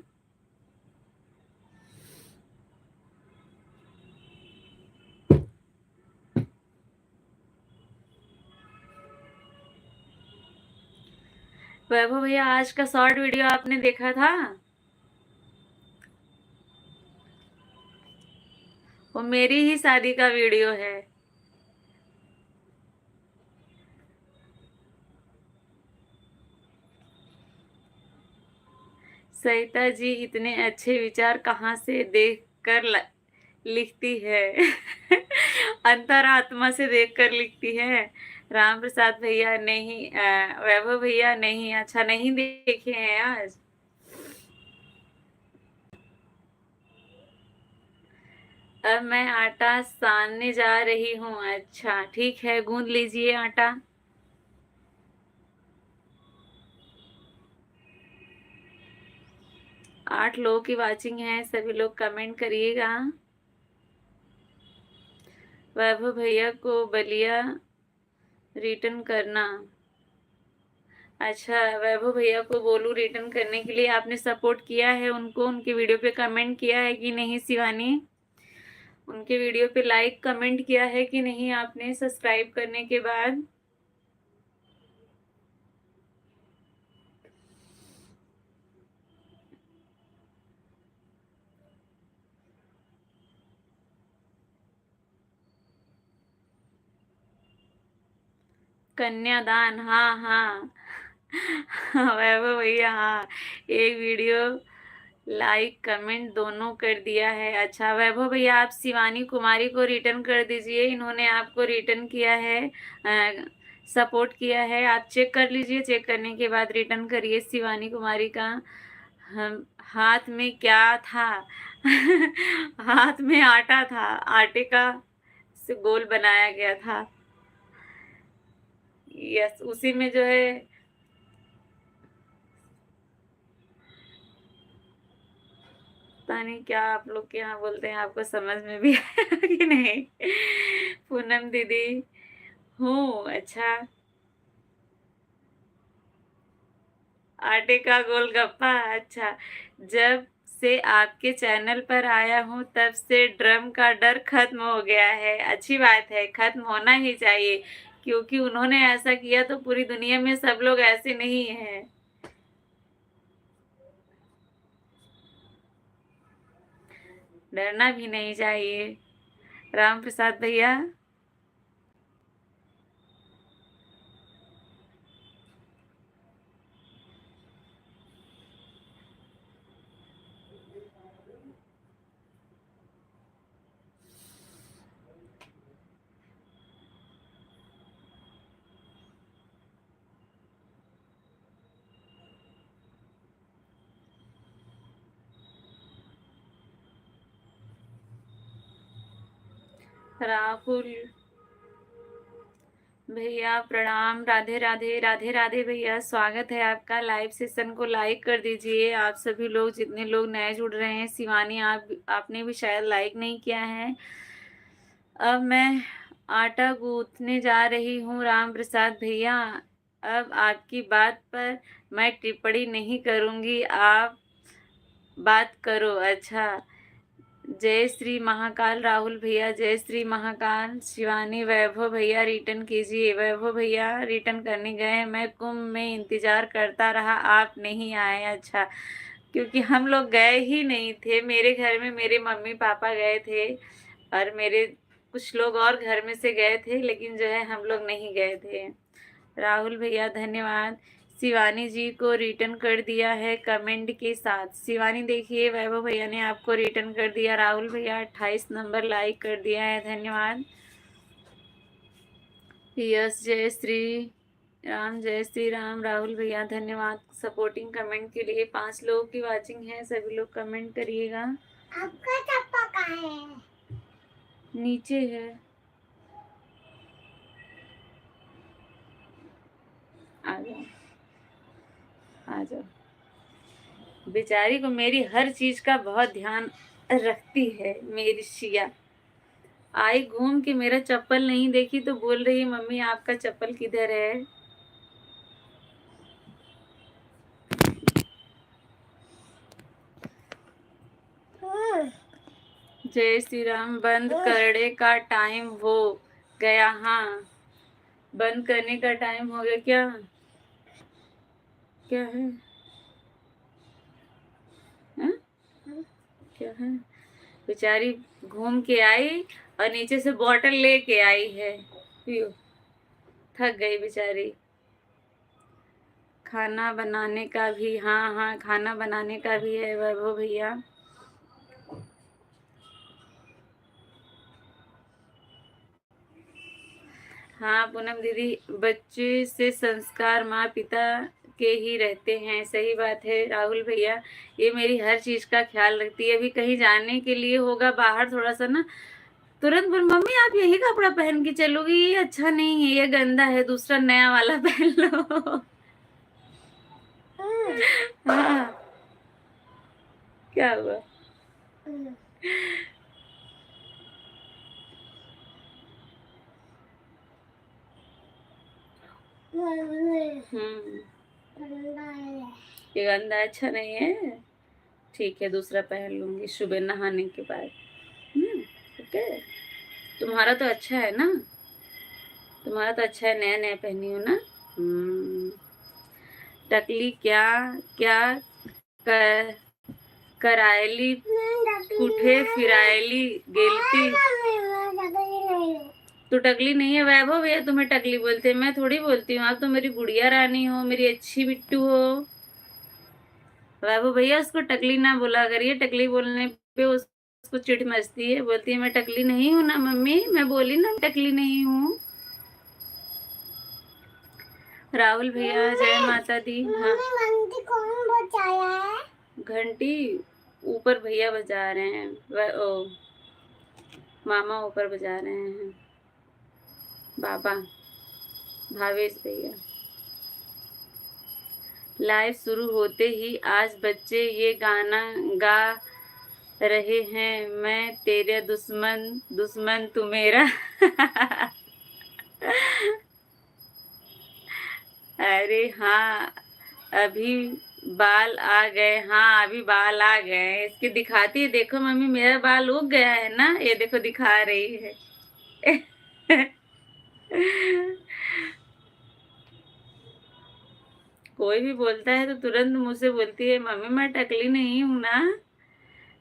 वैभव भैया आज का शॉर्ट वीडियो आपने देखा था? वो मेरी ही शादी का वीडियो है। सरिता जी इतने अच्छे विचार कहाँ से देख कर लिखती है? अंतरात्मा से देख कर लिखती है। राम प्रसाद भैया नहीं, वैभव भैया नहीं, अच्छा नहीं देखे हैं आज। अब मैं आटा सानने जा रही हूँ। अच्छा ठीक है, गूंद लीजिए आटा। आठ लोगों की वाचिंग है, सभी लोग कमेंट करिएगा। वैभव भैया को बलिया रिटर्न करना। अच्छा वैभव भैया को बोलूं रिटर्न करने के लिए? आपने सपोर्ट किया है उनको, उनके वीडियो पे कमेंट किया है कि नहीं शिवानी? उनके वीडियो पे लाइक कमेंट किया है कि नहीं आपने सब्सक्राइब करने के बाद? कन्यादान, हाँ हाँ। वैभव भैया हाँ, एक वीडियो लाइक कमेंट दोनों कर दिया है। अच्छा वैभव भैया आप शिवानी कुमारी को रिटर्न कर दीजिए, इन्होंने आपको रिटर्न किया है, सपोर्ट किया है। आप चेक कर लीजिए, चेक करने के बाद रिटर्न करिए शिवानी कुमारी का। हम हाथ में क्या था? हाथ में आटा था, आटे का से गोल बनाया गया था। यस, उसी में जो है पता नहीं क्या आप लोग के यहाँ बोलते हैं, आपको समझ में भी आया कि नहीं? पूनम दीदी हूँ। अच्छा आटे का गोलगप्पा, अच्छा। जब से आपके चैनल पर आया हूँ तब से ड्रम का डर खत्म हो गया है। अच्छी बात है, खत्म होना ही चाहिए, क्योंकि उन्होंने ऐसा किया तो पूरी दुनिया में सब लोग ऐसे नहीं हैं। डरना भी नहीं चाहिए। राम प्रसाद भैया राहुल भैया प्रणाम, राधे राधे, राधे राधे भैया, स्वागत है आपका। लाइव सेशन को लाइक कर दीजिए आप सभी लोग, जितने लोग नए जुड़ रहे हैं। शिवानी आपने भी शायद लाइक नहीं किया है। अब मैं आटा गूंथने जा रही हूँ राम प्रसाद भैया। अब आपकी बात पर मैं टिप्पणी नहीं करूँगी, आप बात करो। अच्छा जय श्री महाकाल राहुल भैया, जय श्री महाकाल। शिवानी वैभव भैया रिटर्न कीजिए। वैभव भैया रिटर्न करने गए, मैं कुंभ में इंतजार करता रहा, आप नहीं आए। अच्छा क्योंकि हम लोग गए ही नहीं थे, मेरे घर में मेरे मम्मी पापा गए थे और मेरे कुछ लोग और घर में से गए थे, लेकिन जो है हम लोग नहीं गए थे। राहुल भैया धन्यवाद। शिवानी जी को रिटर्न कर दिया है कमेंट के साथ। शिवानी देखिए वैभव भैया ने आपको रिटर्न कर दिया। राहुल भैया 28 नंबर लाइक कर दिया है, धन्यवाद। यस जय श्री राम, जय श्री राम। राहुल भैया धन्यवाद सपोर्टिंग कमेंट के लिए। 5 लोगों की वाचिंग है, सभी लोग कमेंट करिएगा। आपका चप्पा कहाँ है? नीचे है, आ जाओ। आ जाओ। बेचारी को मेरी हर चीज का बहुत ध्यान रखती है मेरी शिया। आई घूम के मेरा चप्पल नहीं देखी तो बोल रही मम्मी आपका चप्पल किधर है। जय श्री राम। बंद करने का टाइम हो गया। हाँ, बंद करने का टाइम हो गया। क्या क्या है? हा? क्या है? बेचारी घूम के आई और नीचे से बॉटल लेके आई है। पियो। थक गई बेचारी। खाना बनाने का भी, हाँ हाँ खाना बनाने का भी है वैभव भैया। हाँ पूनम दीदी, बच्चे से संस्कार माँ पिता के ही रहते हैं। सही बात है राहुल भैया, ये मेरी हर चीज का ख्याल रखती है। अभी कहीं जाने के लिए होगा बाहर थोड़ा सा ना, तुरंत बोल मम्मी आप यही कपड़ा पहन के चलोगी, ये अच्छा नहीं है, ये गंदा है, दूसरा नया वाला पहन लो। हाँ क्या हुआ? ये गंदा अच्छा नहीं है। ठीक है दूसरा पहन लूंगी सुबह नहाने के बाद। ओके। तुम्हारा तो अच्छा है ना, तुम्हारा तो अच्छा है, नया नया पहनी हो ना। टकली क्या क्या कर, करायली कुठे फिरायली गेलती। तू टकली नहीं है वैभव भैया, तुम्हें टकली बोलते हैं, मैं थोड़ी बोलती हूँ। आप तो मेरी गुड़िया रानी हो, मेरी अच्छी बिट्टू हो। वैभव भैया उसको टकली ना बोला करिए, टकली बोलने पे उसको चिढ़ मचती है, बोलती है मैं टकली नहीं हूँ ना मम्मी, मैं बोली ना टकली नहीं हूँ। राहुल भैया जय माता दी। हाँ घंटी कौन बजाया है? घंटी ऊपर भैया बजा रहे हैं, मामा ऊपर बजा रहे हैं, बाबा भावेश भैया। लाइव शुरू होते ही आज बच्चे ये गाना गा रहे हैं, मैं तेरे दुश्मन दुश्मन तू मेरा। अरे हाँ अभी बाल आ गए। हाँ अभी बाल आ गए, इसकी दिखाती है, देखो मम्मी मेरा बाल उग गया है ना, ये देखो दिखा रही है। कोई भी बोलता है तो तुरंत मुझसे बोलती है मम्मी मैं टकली नहीं हूं ना,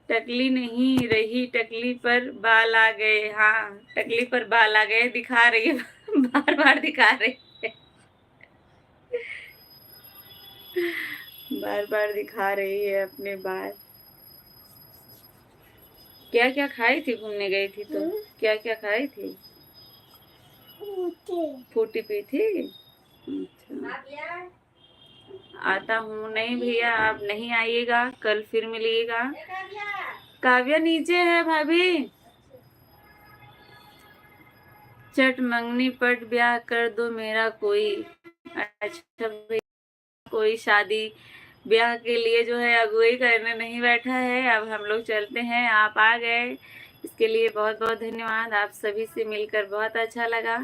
टकली नहीं रही, टकली पर बाल आ गए। हाँ टकली पर बाल आ गए दिखा रही है। बार बार दिखा रही है, बार बार दिखा रही है अपने बाल। क्या क्या खाई थी, घूमने गई थी तो क्या क्या खाई थी? फ्रूटी पी थी। अच्छा आता हूँ। नहीं भैया आप नहीं आइएगा, कल फिर मिलिएगा। काव्या नीचे है भाभी। चट मंगनी पट ब्याह कर दो मेरा कोई। अच्छा भैया कोई शादी ब्याह के लिए जो है अगुवाई करने नहीं बैठा है, अब हम लोग चलते हैं। आप आ गए इसके लिए बहुत बहुत धन्यवाद। आप सभी से मिलकर बहुत अच्छा लगा।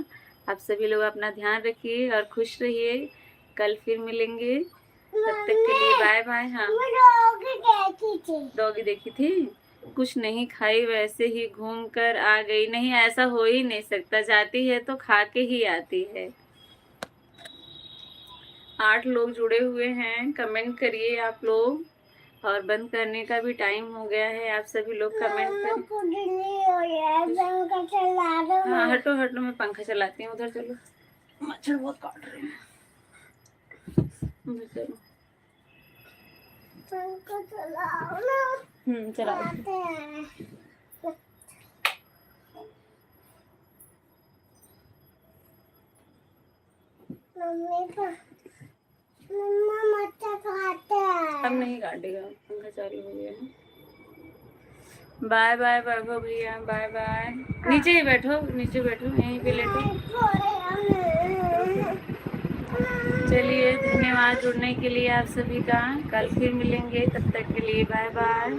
आप सभी लोग अपना ध्यान रखिए और खुश रहिए, कल फिर मिलेंगे, तब तक के लिए बाय बाय। हाँ डॉगी देखी थी, कुछ नहीं खाई वैसे ही घूम कर आ गई। नहीं ऐसा हो ही नहीं सकता, जाती है तो खा के ही आती है। 8 लोग जुड़े हुए हैं, कमेंट करिए आप लोग, और बंद करने का भी टाइम हो गया है, आप सभी लोग कमेंट करें। हाँ हटो हटो, मैं पंखा चलाती हूँ, उधर चलो, मच्छर बहुत काट रहे हैं। चलो पंखा चलाओ ना। चलाओ। अब नहीं काटेगा, पंखा चालू हो गया है। बाय बाय वैभव भैया, बाय बाय। नीचे ही बैठो, नीचे बैठो, यहीं पे लेटो। चलिए, धन्यवाद जुड़ने के लिए आप सभी का। कल फिर मिलेंगे, तब तक के लिए बाय बाय।